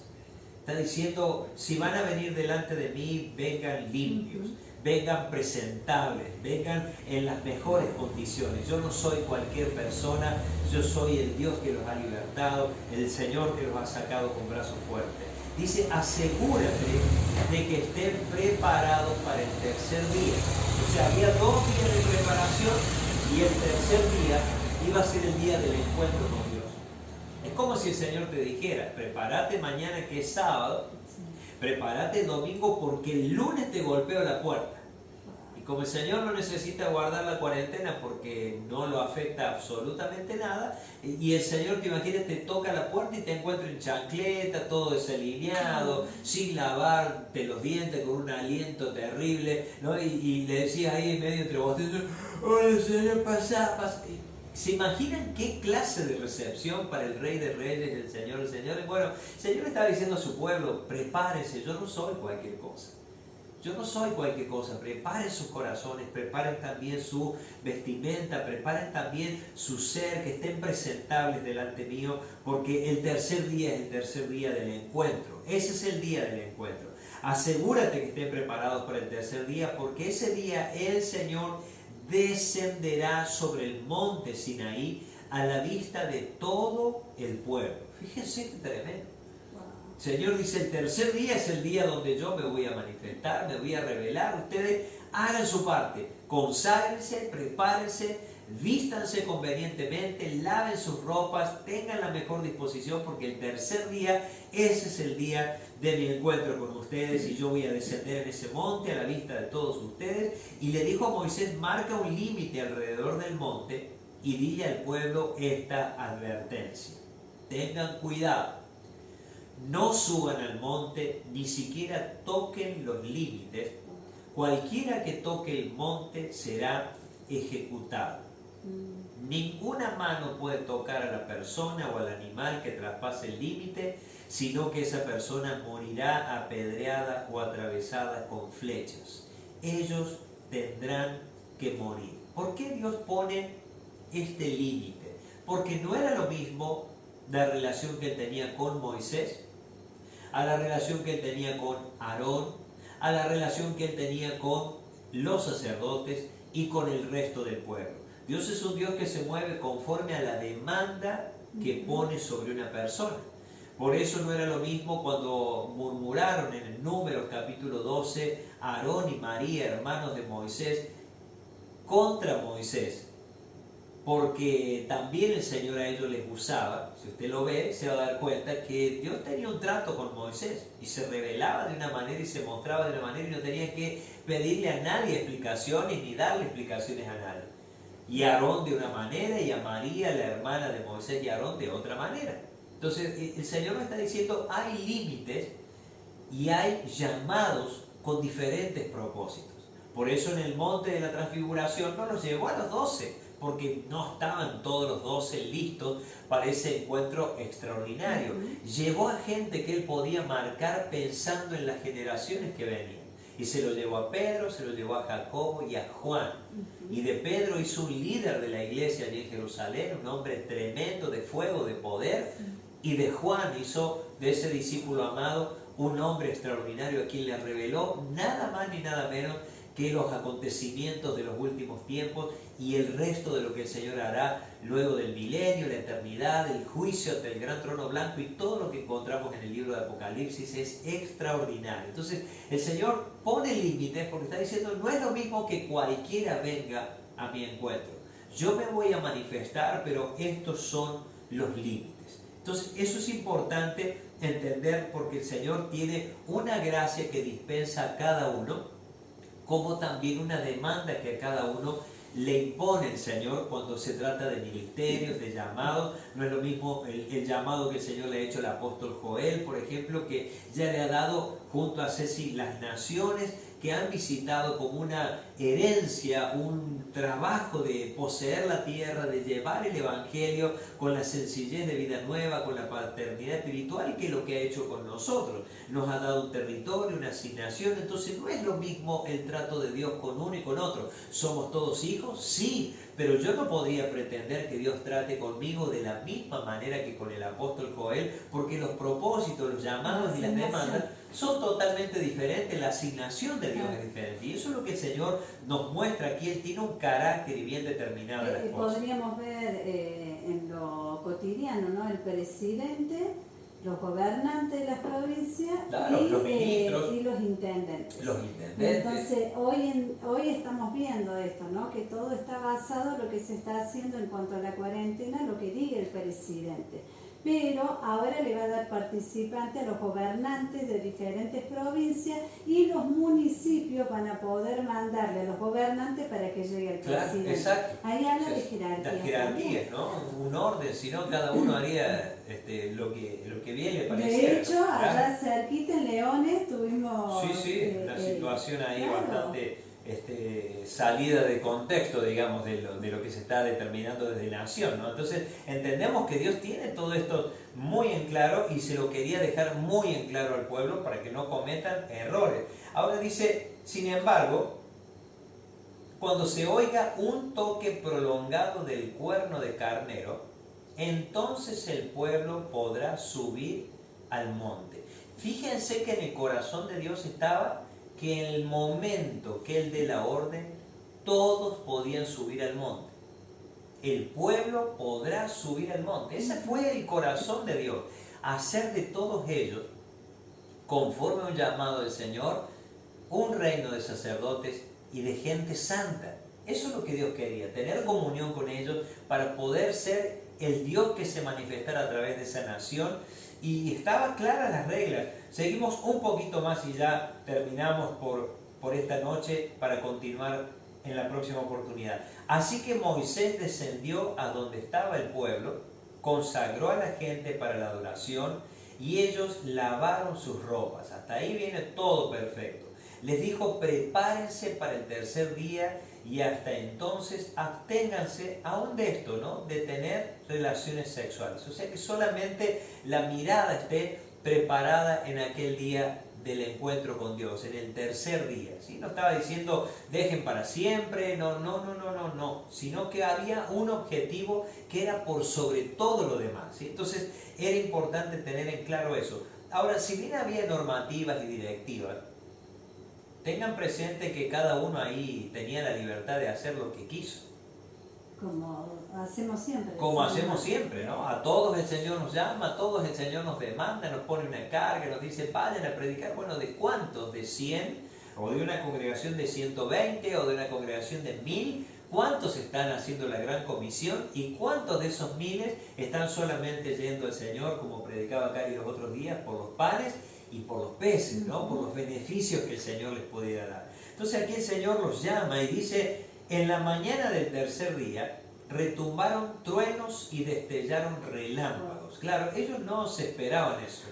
Está diciendo, si van a venir delante de mí, vengan limpios, vengan presentables, vengan en las mejores condiciones. Yo no soy cualquier persona, yo soy el Dios que los ha libertado, el Señor que los ha sacado con brazos fuertes. Dice, asegúrate de que estén preparados para el tercer día. O sea, había 2 días de preparación, y el tercer día iba a ser el día del encuentro con Dios. Es como si el Señor te dijera, prepárate mañana que es sábado, prepárate domingo, porque el lunes te golpeo la puerta. como el Señor no necesita guardar la cuarentena porque no lo afecta absolutamente nada, y el Señor, te imaginas, te toca la puerta y te encuentra en chancleta, todo desalineado, sin lavarte los dientes, con un aliento terrible, ¿no? Y le decías ahí en medio entre bostezos, hola Señor, pasa. ¿Se imaginan qué clase de recepción para el Rey de Reyes, el Señor de Señores? Bueno, el Señor estaba diciendo a su pueblo, prepárense, yo no soy cualquier cosa. Yo no soy cualquier cosa, preparen sus corazones, preparen también su vestimenta, preparen también su ser, que estén presentables delante mío, porque el tercer día es el tercer día del encuentro. Ese es el día del encuentro. Asegúrate que estén preparados para el tercer día, porque ese día el Señor descenderá sobre el monte Sinaí a la vista de todo el pueblo. Fíjense qué tremendo. El Señor dice, el tercer día es el día donde yo me voy a manifestar, me voy a revelar. Ustedes hagan su parte, conságrense, prepárense, vístanse convenientemente, laven sus ropas, tengan la mejor disposición, porque el tercer día, ese es el día de mi encuentro con ustedes, y yo voy a descender en ese monte a la vista de todos ustedes. Y le dijo a Moisés, marca un límite alrededor del monte y dile al pueblo esta advertencia. Tengan cuidado. No suban al monte, ni siquiera toquen los límites. Cualquiera que toque el monte será ejecutado. Ninguna mano puede tocar a la persona o al animal que traspase el límite, sino que esa persona morirá apedreada o atravesada con flechas. Ellos tendrán que morir. ¿Por qué Dios pone este límite? Porque no era lo mismo la relación que él tenía con Moisés, a la relación que él tenía con Aarón, a la relación que él tenía con los sacerdotes y con el resto del pueblo. Dios es un Dios que se mueve conforme a la demanda que pone sobre una persona. Por eso no era lo mismo cuando murmuraron en el Números capítulo 12, Aarón y María, hermanos de Moisés, contra Moisés. Porque también el Señor a ellos les usaba. Si usted lo ve, se va a dar cuenta que Dios tenía un trato con Moisés y se revelaba de una manera y se mostraba de una manera, y no tenía que pedirle a nadie explicaciones ni darle explicaciones a nadie. Y a Aarón de una manera y a María, la hermana de Moisés y Aarón, de otra manera. Entonces el Señor nos está diciendo, hay límites y hay llamados con diferentes propósitos. Por eso en el monte de la transfiguración no los llevó a los 12, porque no estaban todos los 12 listos para ese encuentro extraordinario. Llevó a gente que él podía marcar pensando en las generaciones que venían. Y se lo llevó a Pedro, se lo llevó a Jacobo y a Juan. Y de Pedro hizo un líder de la iglesia allí en Jerusalén, un hombre tremendo de fuego, de poder. Y de Juan hizo de ese discípulo amado un hombre extraordinario a quien le reveló nada más ni nada menos que los acontecimientos de los últimos tiempos y el resto de lo que el Señor hará luego del milenio, la eternidad, el juicio ante el gran trono blanco, y todo lo que encontramos en el libro de Apocalipsis es extraordinario. Entonces el Señor pone límites porque está diciendo, no es lo mismo que cualquiera venga a mi encuentro. Yo me voy a manifestar, pero estos son los límites. Entonces eso es importante entender, porque el Señor tiene una gracia que dispensa a cada uno, como también una demanda que a cada uno le impone el Señor cuando se trata de ministerios, de llamados. No es lo mismo el llamado que el Señor le ha hecho al apóstol Joel, por ejemplo, que ya le ha dado junto a Ceci las naciones que han visitado como una herencia, un trabajo de poseer la tierra, de llevar el Evangelio con la sencillez de vida nueva, con la paternidad espiritual, y que es lo que ha hecho con nosotros. Nos ha dado un territorio, una asignación. Entonces no es lo mismo el trato de Dios con uno y con otro. ¿Somos todos hijos? Sí, pero yo no podría pretender que Dios trate conmigo de la misma manera que con el apóstol Joel, porque los propósitos, los llamados y las demandas son totalmente diferentes, la asignación de Dios es diferente. Y eso es lo que el Señor nos muestra aquí. Él tiene un carácter y bien determinado de las cosas. Podríamos ver en lo cotidiano, ¿no? El presidente, los gobernantes de las provincias, claro, y los ministros y los intendentes. Los intendentes. Entonces, hoy estamos viendo esto, ¿no? Que todo está basado en lo que se está haciendo en cuanto a la cuarentena, lo que diga el presidente. pero ahora le va a dar participante a los gobernantes de diferentes provincias y los municipios van a poder mandarle a los gobernantes para que llegue el Claro, presidente. exacto. Ahí habla de jerarquía. Las jerarquías, ¿no? Un orden, si no cada uno haría lo que bien le pareciera. De hecho, allá cerquita en Leones tuvimos... Sí, una situación ahí claro. bastante salida de contexto, digamos, de lo que se está determinando desde nación, ¿no? Entonces entendemos que Dios tiene todo esto muy en claro y se lo quería dejar muy en claro al pueblo para que no cometan errores. Ahora dice, sin embargo, cuando se oiga un toque prolongado del cuerno de carnero, entonces el pueblo podrá subir al monte. Fíjense que en el corazón de Dios estaba que en el momento que Él dé la orden, todos podían subir al monte. El pueblo podrá subir al monte. Ese fue el corazón de Dios. Hacer de todos ellos, conforme a un llamado del Señor, un reino de sacerdotes y de gente santa. Eso es lo que Dios quería, tener comunión con ellos para poder ser el Dios que se manifestara a través de esa nación. Y estaban claras las reglas. Seguimos un poquito más y ya terminamos por esta noche para continuar en la próxima oportunidad. Así que Moisés descendió a donde estaba el pueblo, consagró a la gente para la adoración y ellos lavaron sus ropas. Hasta ahí viene todo perfecto. Les dijo, prepárense para el tercer día y hasta entonces absténganse aún de esto, ¿no? De tener relaciones sexuales. O sea que solamente la mirada esté preparada en aquel día del encuentro con Dios, en el tercer día, ¿sí? No estaba diciendo dejen para siempre, no, sino que había un objetivo que era por sobre todo lo demás, ¿sí? Entonces era importante tener en claro eso. Ahora, si bien había normativas y directivas, tengan presente que cada uno ahí tenía la libertad de hacer lo que quiso. Como hacemos siempre. Como hacemos siempre, ¿no? A todos el Señor nos llama, a todos el Señor nos demanda, nos pone una carga, nos dice, vayan a predicar. Bueno, ¿de cuántos? ¿De 100? ¿O de una congregación de 120? ¿O de una congregación de 1000? ¿Cuántos están haciendo la gran comisión? ¿Y cuántos de esos miles están solamente yendo al Señor, como predicaba Cari los otros días, por los panes y por los peces, ¿no? Por los beneficios que el Señor les pudiera dar? Entonces aquí el Señor los llama y dice, en la mañana del tercer día retumbaron truenos y destellaron relámpagos. Claro, ellos no se esperaban eso.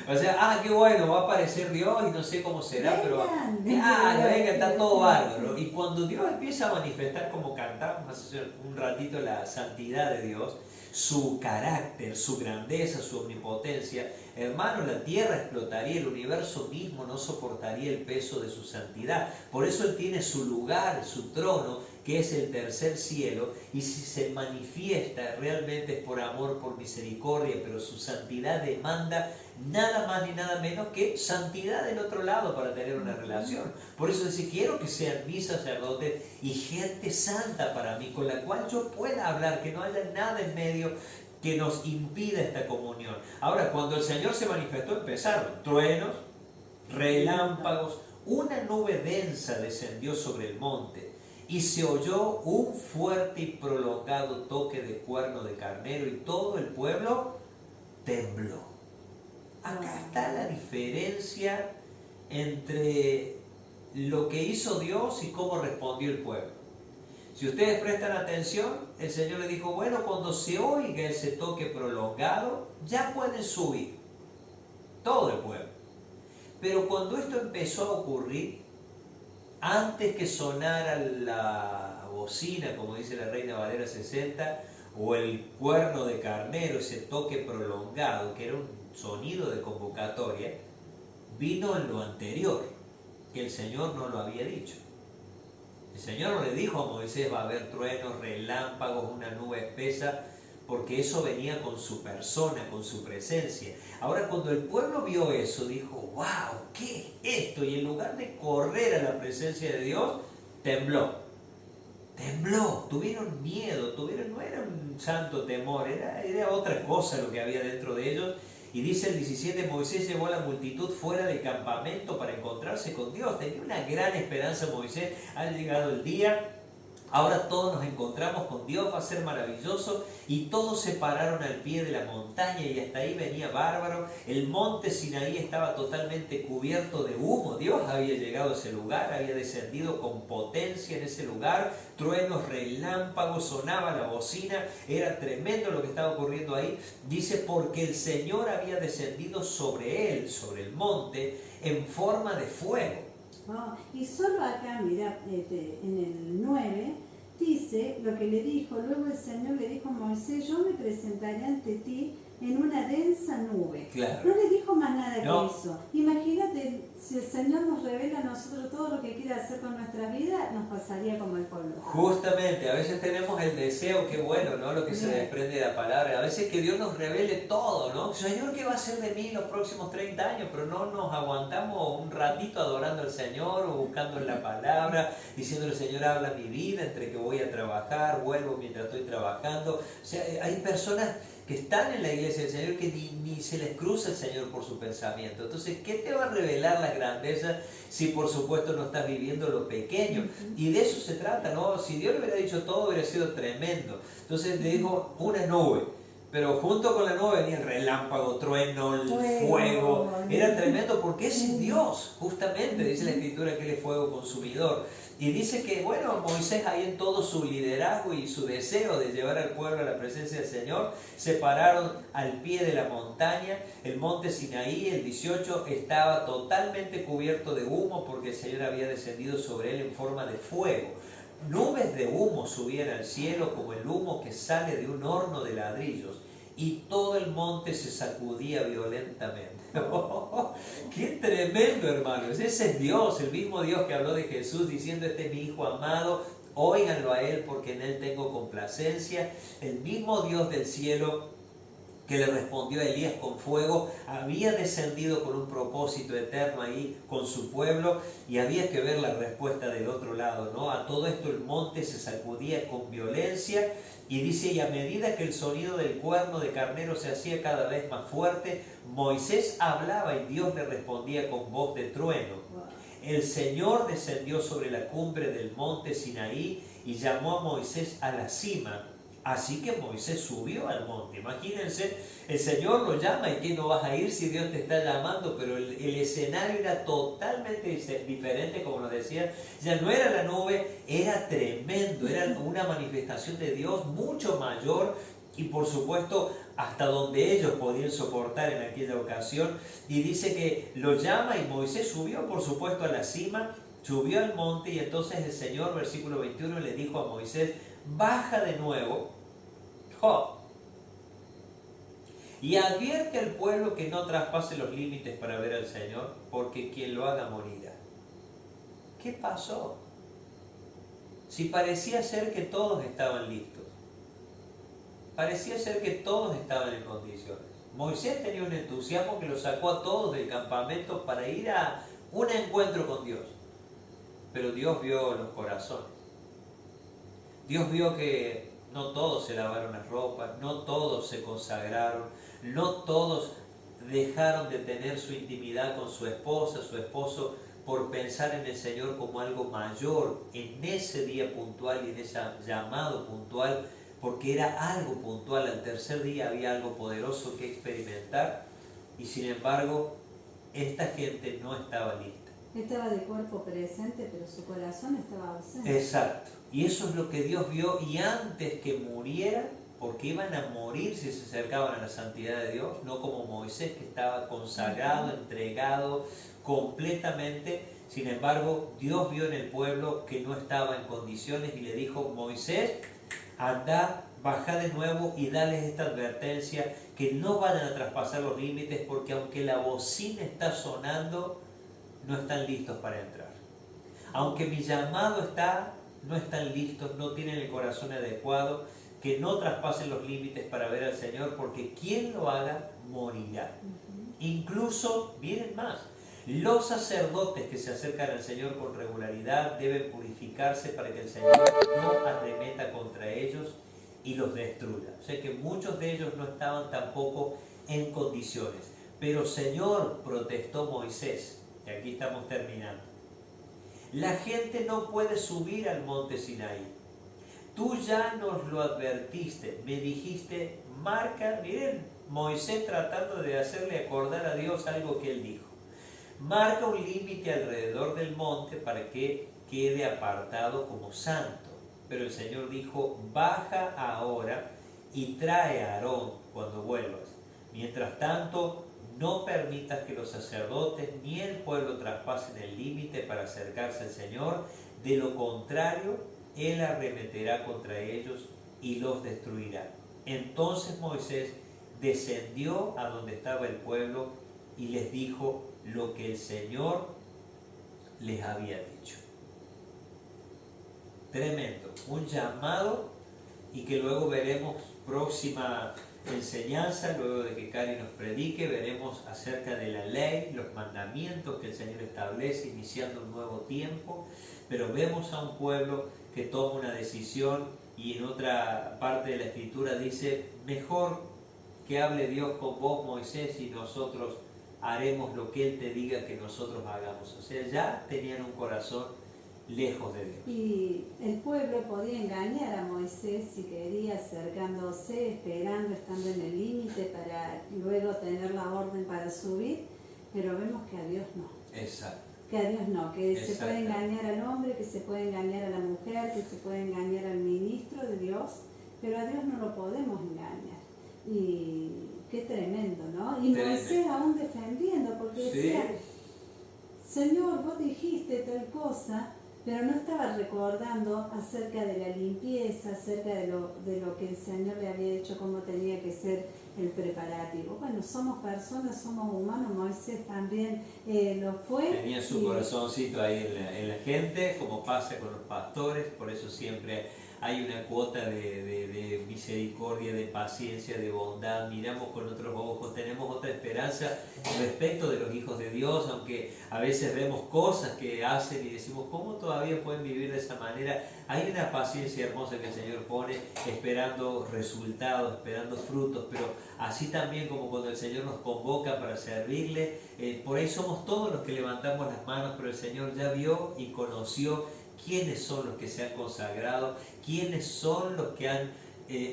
O sea, qué bueno, va a aparecer Dios y no sé cómo será, pero venga, está todo bárbaro. Y cuando Dios empieza a manifestar, como cantamos hace un ratito, la santidad de Dios, su carácter, su grandeza, su omnipotencia, hermano, la tierra explotaría, el universo mismo no soportaría el peso de su santidad. Por eso Él tiene su lugar, su trono, que es el tercer cielo, y si se manifiesta realmente es por amor, por misericordia, pero su santidad demanda nada más ni nada menos que santidad del otro lado para tener una relación. Por eso dice, quiero que sean mis sacerdotes y gente santa para mí, con la cual yo pueda hablar, que no haya nada en medio que nos impida esta comunión. Ahora, cuando el Señor se manifestó, empezaron truenos, relámpagos, una nube densa descendió sobre el monte y se oyó un fuerte y prolongado toque de cuerno de carnero y todo el pueblo tembló. Acá está la diferencia entre lo que hizo Dios y cómo respondió el pueblo. Si ustedes prestan atención, el Señor le dijo, bueno, cuando se oiga ese toque prolongado, ya pueden subir, todo el pueblo. Pero cuando esto empezó a ocurrir, antes que sonara la bocina, como dice la Reina Valera 60, o el cuerno de carnero, ese toque prolongado, que era un sonido de convocatoria, vino en lo anterior, que el Señor no lo había dicho. El Señor no le dijo a Moisés, va a haber truenos, relámpagos, una nube espesa, porque eso venía con su persona, con su presencia. Ahora, cuando el pueblo vio eso, dijo, wow, ¿qué es esto? Y en lugar de correr a la presencia de Dios, tembló. Tembló, tuvieron miedo, no era un santo temor, era otra cosa lo que había dentro de ellos. Y dice el 17, Moisés llevó a la multitud fuera del campamento para encontrarse con Dios. Tenía una gran esperanza Moisés. Ha llegado el día, Ahora todos nos encontramos con Dios, va a ser maravilloso. Y todos se pararon al pie de la montaña y hasta ahí venía bárbaro. El monte Sinaí estaba totalmente cubierto de humo. Dios había llegado a ese lugar, había descendido con potencia en ese lugar. Truenos, relámpagos, sonaba la bocina. Era tremendo lo que estaba ocurriendo ahí. Dice, porque el Señor había descendido sobre él, sobre el monte, en forma de fuego. Oh, y solo acá, mira, en el 9, dice lo que le dijo. Luego el Señor le dijo a Moisés, yo me presentaré ante ti en una densa nube. Claro. No le dijo más nada No. que eso. Imagínate, si el Señor nos revela a nosotros todo lo que quiere hacer con nuestra vida, nos pasaría como el pueblo. Justamente, a veces tenemos el deseo, qué bueno, ¿no? Lo que se desprende de la palabra. A veces que Dios nos revele todo, ¿no? Señor, ¿qué va a hacer de mí los próximos 30 años? Pero no nos aguantamos un ratito adorando al Señor o buscando en la palabra, diciéndole, Señor, habla mi vida, entre que voy a trabajar, vuelvo mientras estoy trabajando. O sea, hay personas que están en la iglesia del Señor que ni se les cruza el Señor por su pensamiento. Entonces, ¿qué te va a revelar la grandeza si por supuesto no estás viviendo lo pequeño? Y de eso se trata, ¿no? Si Dios le hubiera dicho todo, hubiera sido tremendo. Entonces le dijo una nube, pero junto con la nube venía el relámpago, trueno, el fuego. Era tremendo porque ese es Dios, justamente, dice la Escritura que Él es fuego consumidor. Y dice que, bueno, Moisés ahí en todo su liderazgo y su deseo de llevar al pueblo a la presencia del Señor, se pararon al pie de la montaña. El monte Sinaí, el 18, estaba totalmente cubierto de humo porque el Señor había descendido sobre él en forma de fuego. Nubes de humo subían al cielo como el humo que sale de un horno de ladrillos. Y todo el monte se sacudía violentamente. ¡Qué tremendo, hermanos! Ese es Dios, el mismo Dios que habló de Jesús diciendo, este es mi Hijo amado, óiganlo a Él porque en Él tengo complacencia. El mismo Dios del cielo que le respondió a Elías con fuego, había descendido con un propósito eterno ahí con su pueblo y había que ver la respuesta del otro lado, ¿no? A todo esto el monte se sacudía con violencia y dice, y a medida que el sonido del cuerno de carnero se hacía cada vez más fuerte, Moisés hablaba y Dios le respondía con voz de trueno. El Señor descendió sobre la cumbre del monte Sinaí y llamó a Moisés a la cima. Así que Moisés subió al monte. Imagínense, el Señor lo llama y que no vas a ir si Dios te está llamando, pero el escenario era totalmente diferente, como nos decía. Ya no era la nube, era tremendo, era una manifestación de Dios mucho mayor y por supuesto hasta donde ellos podían soportar en aquella ocasión. Y dice que lo llama y Moisés subió por supuesto a la cima, subió al monte y entonces el Señor, versículo 21, le dijo a Moisés, baja de nuevo y advierte al pueblo que no traspase los límites para ver al Señor, porque quien lo haga morirá. ¿Qué pasó? Si parecía ser que todos estaban listos, parecía ser que todos estaban en condiciones. Moisés tenía un entusiasmo que lo sacó a todos del campamento para ir a un encuentro con Dios, pero Dios vio los corazones. Dios vio que no todos se lavaron las ropas, no todos se consagraron, no todos dejaron de tener su intimidad con su esposa, su esposo, por pensar en el Señor como algo mayor en ese día puntual y en ese llamado puntual, porque era algo puntual. Al tercer día había algo poderoso que experimentar y sin embargo esta gente no estaba lista. Estaba de cuerpo presente, pero su corazón estaba ausente. Exacto. Y eso es lo que Dios vio, y antes que murieran, porque iban a morir si se acercaban a la santidad de Dios, no como Moisés que estaba consagrado, entregado completamente. Sin embargo, Dios vio en el pueblo que no estaba en condiciones y le dijo, Moisés, anda, baja de nuevo y dales esta advertencia, que no vayan a traspasar los límites, porque aunque la bocina está sonando, no están listos para entrar. Aunque mi llamado está, no están listos, no tienen el corazón adecuado, que no traspasen los límites para ver al Señor, porque quien lo haga morirá. Incluso, miren más, los sacerdotes que se acercan al Señor con regularidad deben purificarse para que el Señor no arremeta contra ellos y los destruya. O sea que muchos de ellos no estaban tampoco en condiciones. Pero Señor, protestó Moisés, y aquí estamos terminando. La gente no puede subir al monte Sinaí. tú ya nos lo advertiste, me dijiste, marca, miren, Moisés tratando de hacerle acordar a Dios algo que él dijo. Marca un límite alrededor del monte para que quede apartado como santo. Pero el Señor dijo, baja ahora y trae a Aarón cuando vuelvas. Mientras tanto, no permitas que los sacerdotes ni el pueblo traspasen el límite para acercarse al Señor. De lo contrario, Él arremeterá contra ellos y los destruirá. Entonces Moisés descendió a donde estaba el pueblo y les dijo lo que el Señor les había dicho. Tremendo, un llamado, y que luego veremos próxima enseñanza, luego de que Cari nos predique, veremos acerca de la ley, los mandamientos que el Señor establece, iniciando un nuevo tiempo. Pero vemos a un pueblo que toma una decisión, y en otra parte de la Escritura dice, mejor que hable Dios con vos, Moisés, y nosotros haremos lo que Él te diga que nosotros hagamos. O sea, ya tenían un corazón lejos de Dios. Y el pueblo podía engañar a Moisés si quería, acercándose, esperando, estando en el límite para luego tener la orden para subir, pero vemos que a Dios no. Exacto. Que a Dios no, que se puede engañar al hombre, que se puede engañar a la mujer, que se puede engañar al ministro de Dios, pero a Dios no lo podemos engañar. Y qué tremendo, ¿no? Y Moisés aún defendiendo, porque decía, Señor, vos dijiste tal cosa, pero no estaba recordando acerca de la limpieza, acerca de lo que el Señor le había dicho, cómo tenía que ser el preparativo. Bueno, somos personas, somos humanos, Moisés también lo fue. Tenía su corazoncito ahí en la gente, como pasa con los pastores, por eso siempre hay una cuota de misericordia, de paciencia, de bondad. Miramos con otros ojos, tenemos otra esperanza respecto de los hijos de Dios, aunque a veces vemos cosas que hacen y decimos, ¿cómo todavía pueden vivir de esa manera? Hay una paciencia hermosa que el Señor pone, esperando resultados, esperando frutos, pero así también como cuando el Señor nos convoca para servirle, por ahí somos todos los que levantamos las manos, pero el Señor ya vio y conoció quiénes son los que se han consagrado, quiénes son los que han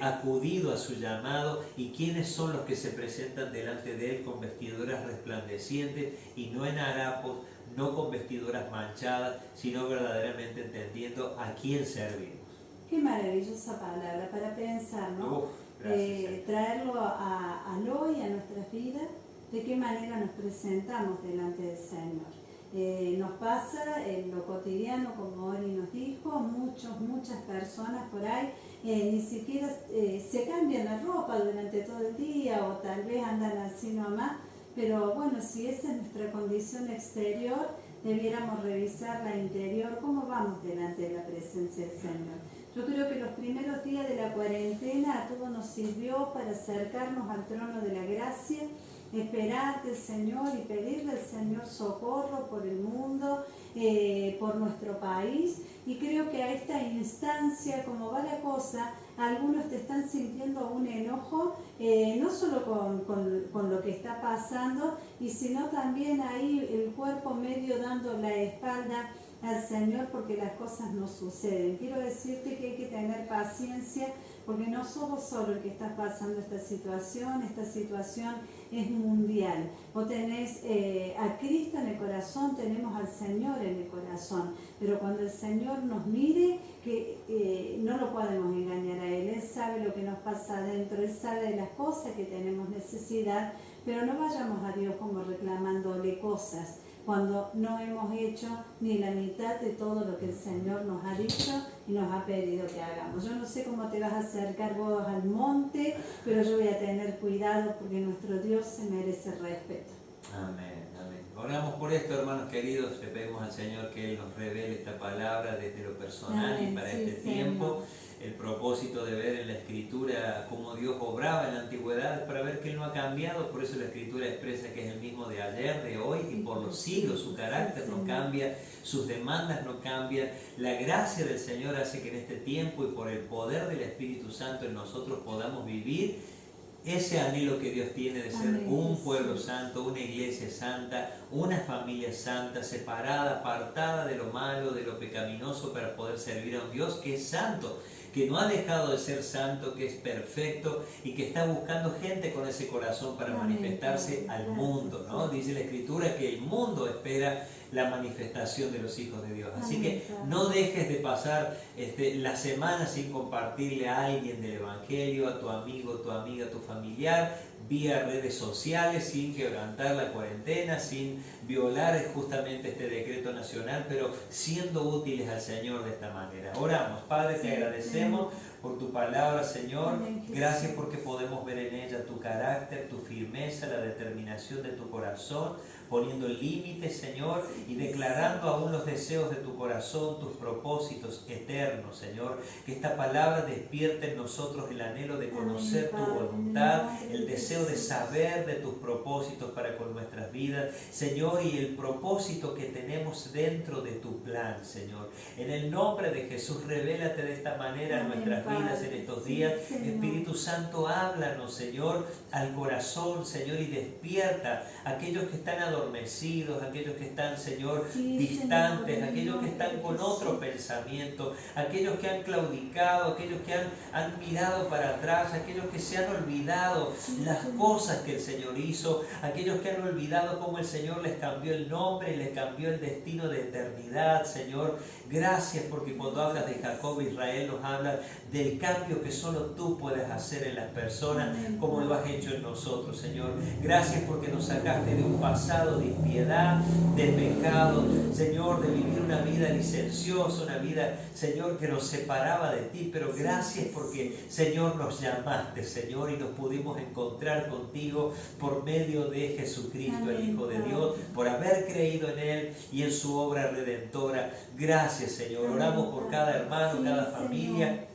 acudido a su llamado y quiénes son los que se presentan delante de Él con vestiduras resplandecientes y no en harapos, no con vestiduras manchadas, sino verdaderamente entendiendo a quién servimos. Qué maravillosa palabra para pensar, ¿no? Traerlo al hoy, a nuestras vidas, de qué manera nos presentamos delante del Señor. Nos pasa en lo cotidiano, como Ori nos dijo, muchas personas por ahí ni siquiera se cambian la ropa durante todo el día o tal vez andan así nomás, pero bueno, si esa es nuestra condición exterior, debiéramos revisar la interior, cómo vamos delante de la presencia del Señor. Yo creo que los primeros días de la cuarentena a todos nos sirvió para acercarnos al trono de la gracia, esperar del Señor y pedirle al Señor socorro por el mundo, por nuestro país. Y creo que a esta instancia, como va la cosa, algunos te están sintiendo un enojo, no solo con lo que está pasando, y sino también ahí el cuerpo medio dando la espalda al Señor porque las cosas no suceden. Quiero decirte que hay que tener paciencia, porque no somos solo el que está pasando esta situación es mundial. Vos tenés a Cristo en el corazón, tenemos al Señor en el corazón, pero cuando el Señor nos mire, que no lo podemos engañar a Él sabe lo que nos pasa adentro, Él sabe de las cosas que tenemos necesidad, pero no vayamos a Dios como reclamándole cosas, cuando no hemos hecho ni la mitad de todo lo que el Señor nos ha dicho y nos ha pedido que hagamos. Yo no sé cómo te vas a acercar vos al monte, pero yo voy a tener cuidado porque nuestro Dios se merece respeto. Amén, amén. Oramos por esto, hermanos queridos, le pedimos al Señor que Él nos revele esta palabra desde lo personal. Amén, y para este tiempo. El propósito de ver en la Escritura cómo Dios obraba en la antigüedad para ver que Él no ha cambiado, por eso la Escritura expresa que es el mismo de ayer, de hoy y por los siglos. Su carácter no cambia, sus demandas no cambian. La gracia del Señor hace que en este tiempo y por el poder del Espíritu Santo en nosotros podamos vivir ese anhelo que Dios tiene de ser un pueblo santo, una iglesia santa, una familia santa, separada, apartada de lo malo, de lo pecaminoso, para poder servir a un Dios que es santo, que no ha dejado de ser santo, que es perfecto y que está buscando gente con ese corazón para manifestarse al mundo, ¿no? Dice la Escritura que el mundo espera la manifestación de los hijos de Dios. Así que no dejes de pasar la semana sin compartirle a alguien del Evangelio, a tu amigo, tu amiga, tu familiar, vía redes sociales, sin quebrantar la cuarentena, sin violar justamente este decreto nacional, pero siendo útiles al Señor de esta manera. Oramos. Padre, te agradecemos por tu palabra, Señor. Gracias porque podemos ver en ella tu carácter, tu firmeza, la determinación de tu corazón, poniendo límites, Señor, y declarando aún los deseos de tu corazón, tus propósitos eternos, Señor. Que esta palabra despierte en nosotros el anhelo de conocer tu voluntad, el deseo de saber de tus propósitos para con nuestras vidas, Señor, y el propósito que tenemos dentro de tu plan, Señor. En el nombre de Jesús, revélate de esta manera en nuestras vidas en estos días. Espíritu Santo, háblanos, Señor, al corazón, Señor, y despierta a aquellos que están adormecidos, aquellos que están, Señor, distantes, aquellos que están con otro pensamiento, aquellos que han claudicado, aquellos que han mirado para atrás, aquellos que se han olvidado las cosas que el Señor hizo, aquellos que han olvidado cómo el Señor les cambió el nombre y les cambió el destino de eternidad, Señor. Gracias porque cuando hablas de Jacob, Israel, nos habla del cambio que solo tú puedes hacer en las personas, como lo has hecho en nosotros, Señor. Gracias porque nos sacaste de un pasado de impiedad, de pecado, Señor, de vivir una vida licenciosa, una vida, Señor, que nos separaba de ti, pero gracias porque, Señor, nos llamaste, Señor, y nos pudimos encontrar contigo por medio de Jesucristo, el Hijo de Dios, por haber creído en Él y en su obra redentora. Gracias, Señor. Oramos por cada hermano, cada familia.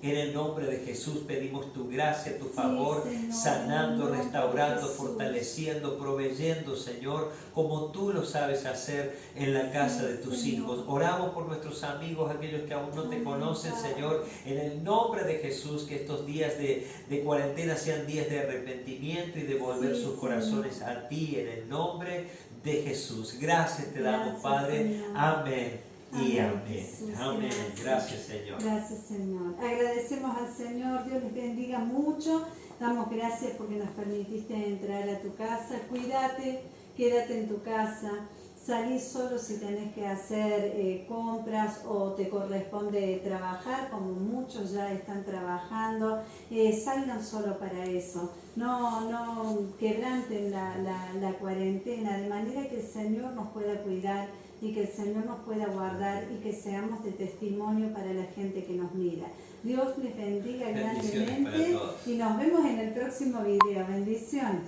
En el nombre de Jesús pedimos tu gracia, tu favor, sanando, restaurando, fortaleciendo, proveyendo, Señor, como tú lo sabes hacer en la casa de tus hijos. Oramos por nuestros amigos, aquellos que aún no te conocen, Señor, en el nombre de Jesús, que estos días de cuarentena sean días de arrepentimiento y de volver sus corazones a ti, en el nombre de Jesús. Gracias te damos, Padre. Amén. Y amén. Amén. Gracias, Señor. Gracias, Señor. Agradecemos al Señor. Dios les bendiga mucho. Damos gracias porque nos permitiste entrar a tu casa. Cuídate, quédate en tu casa. Salí solo si tenés que hacer compras o te corresponde trabajar, como muchos ya están trabajando. Salgan solo para eso. No quebranten la cuarentena, de manera que el Señor nos pueda cuidar y que el Señor nos pueda guardar y que seamos de testimonio para la gente que nos mira. Dios les bendiga grandemente y nos vemos en el próximo video. Bendiciones.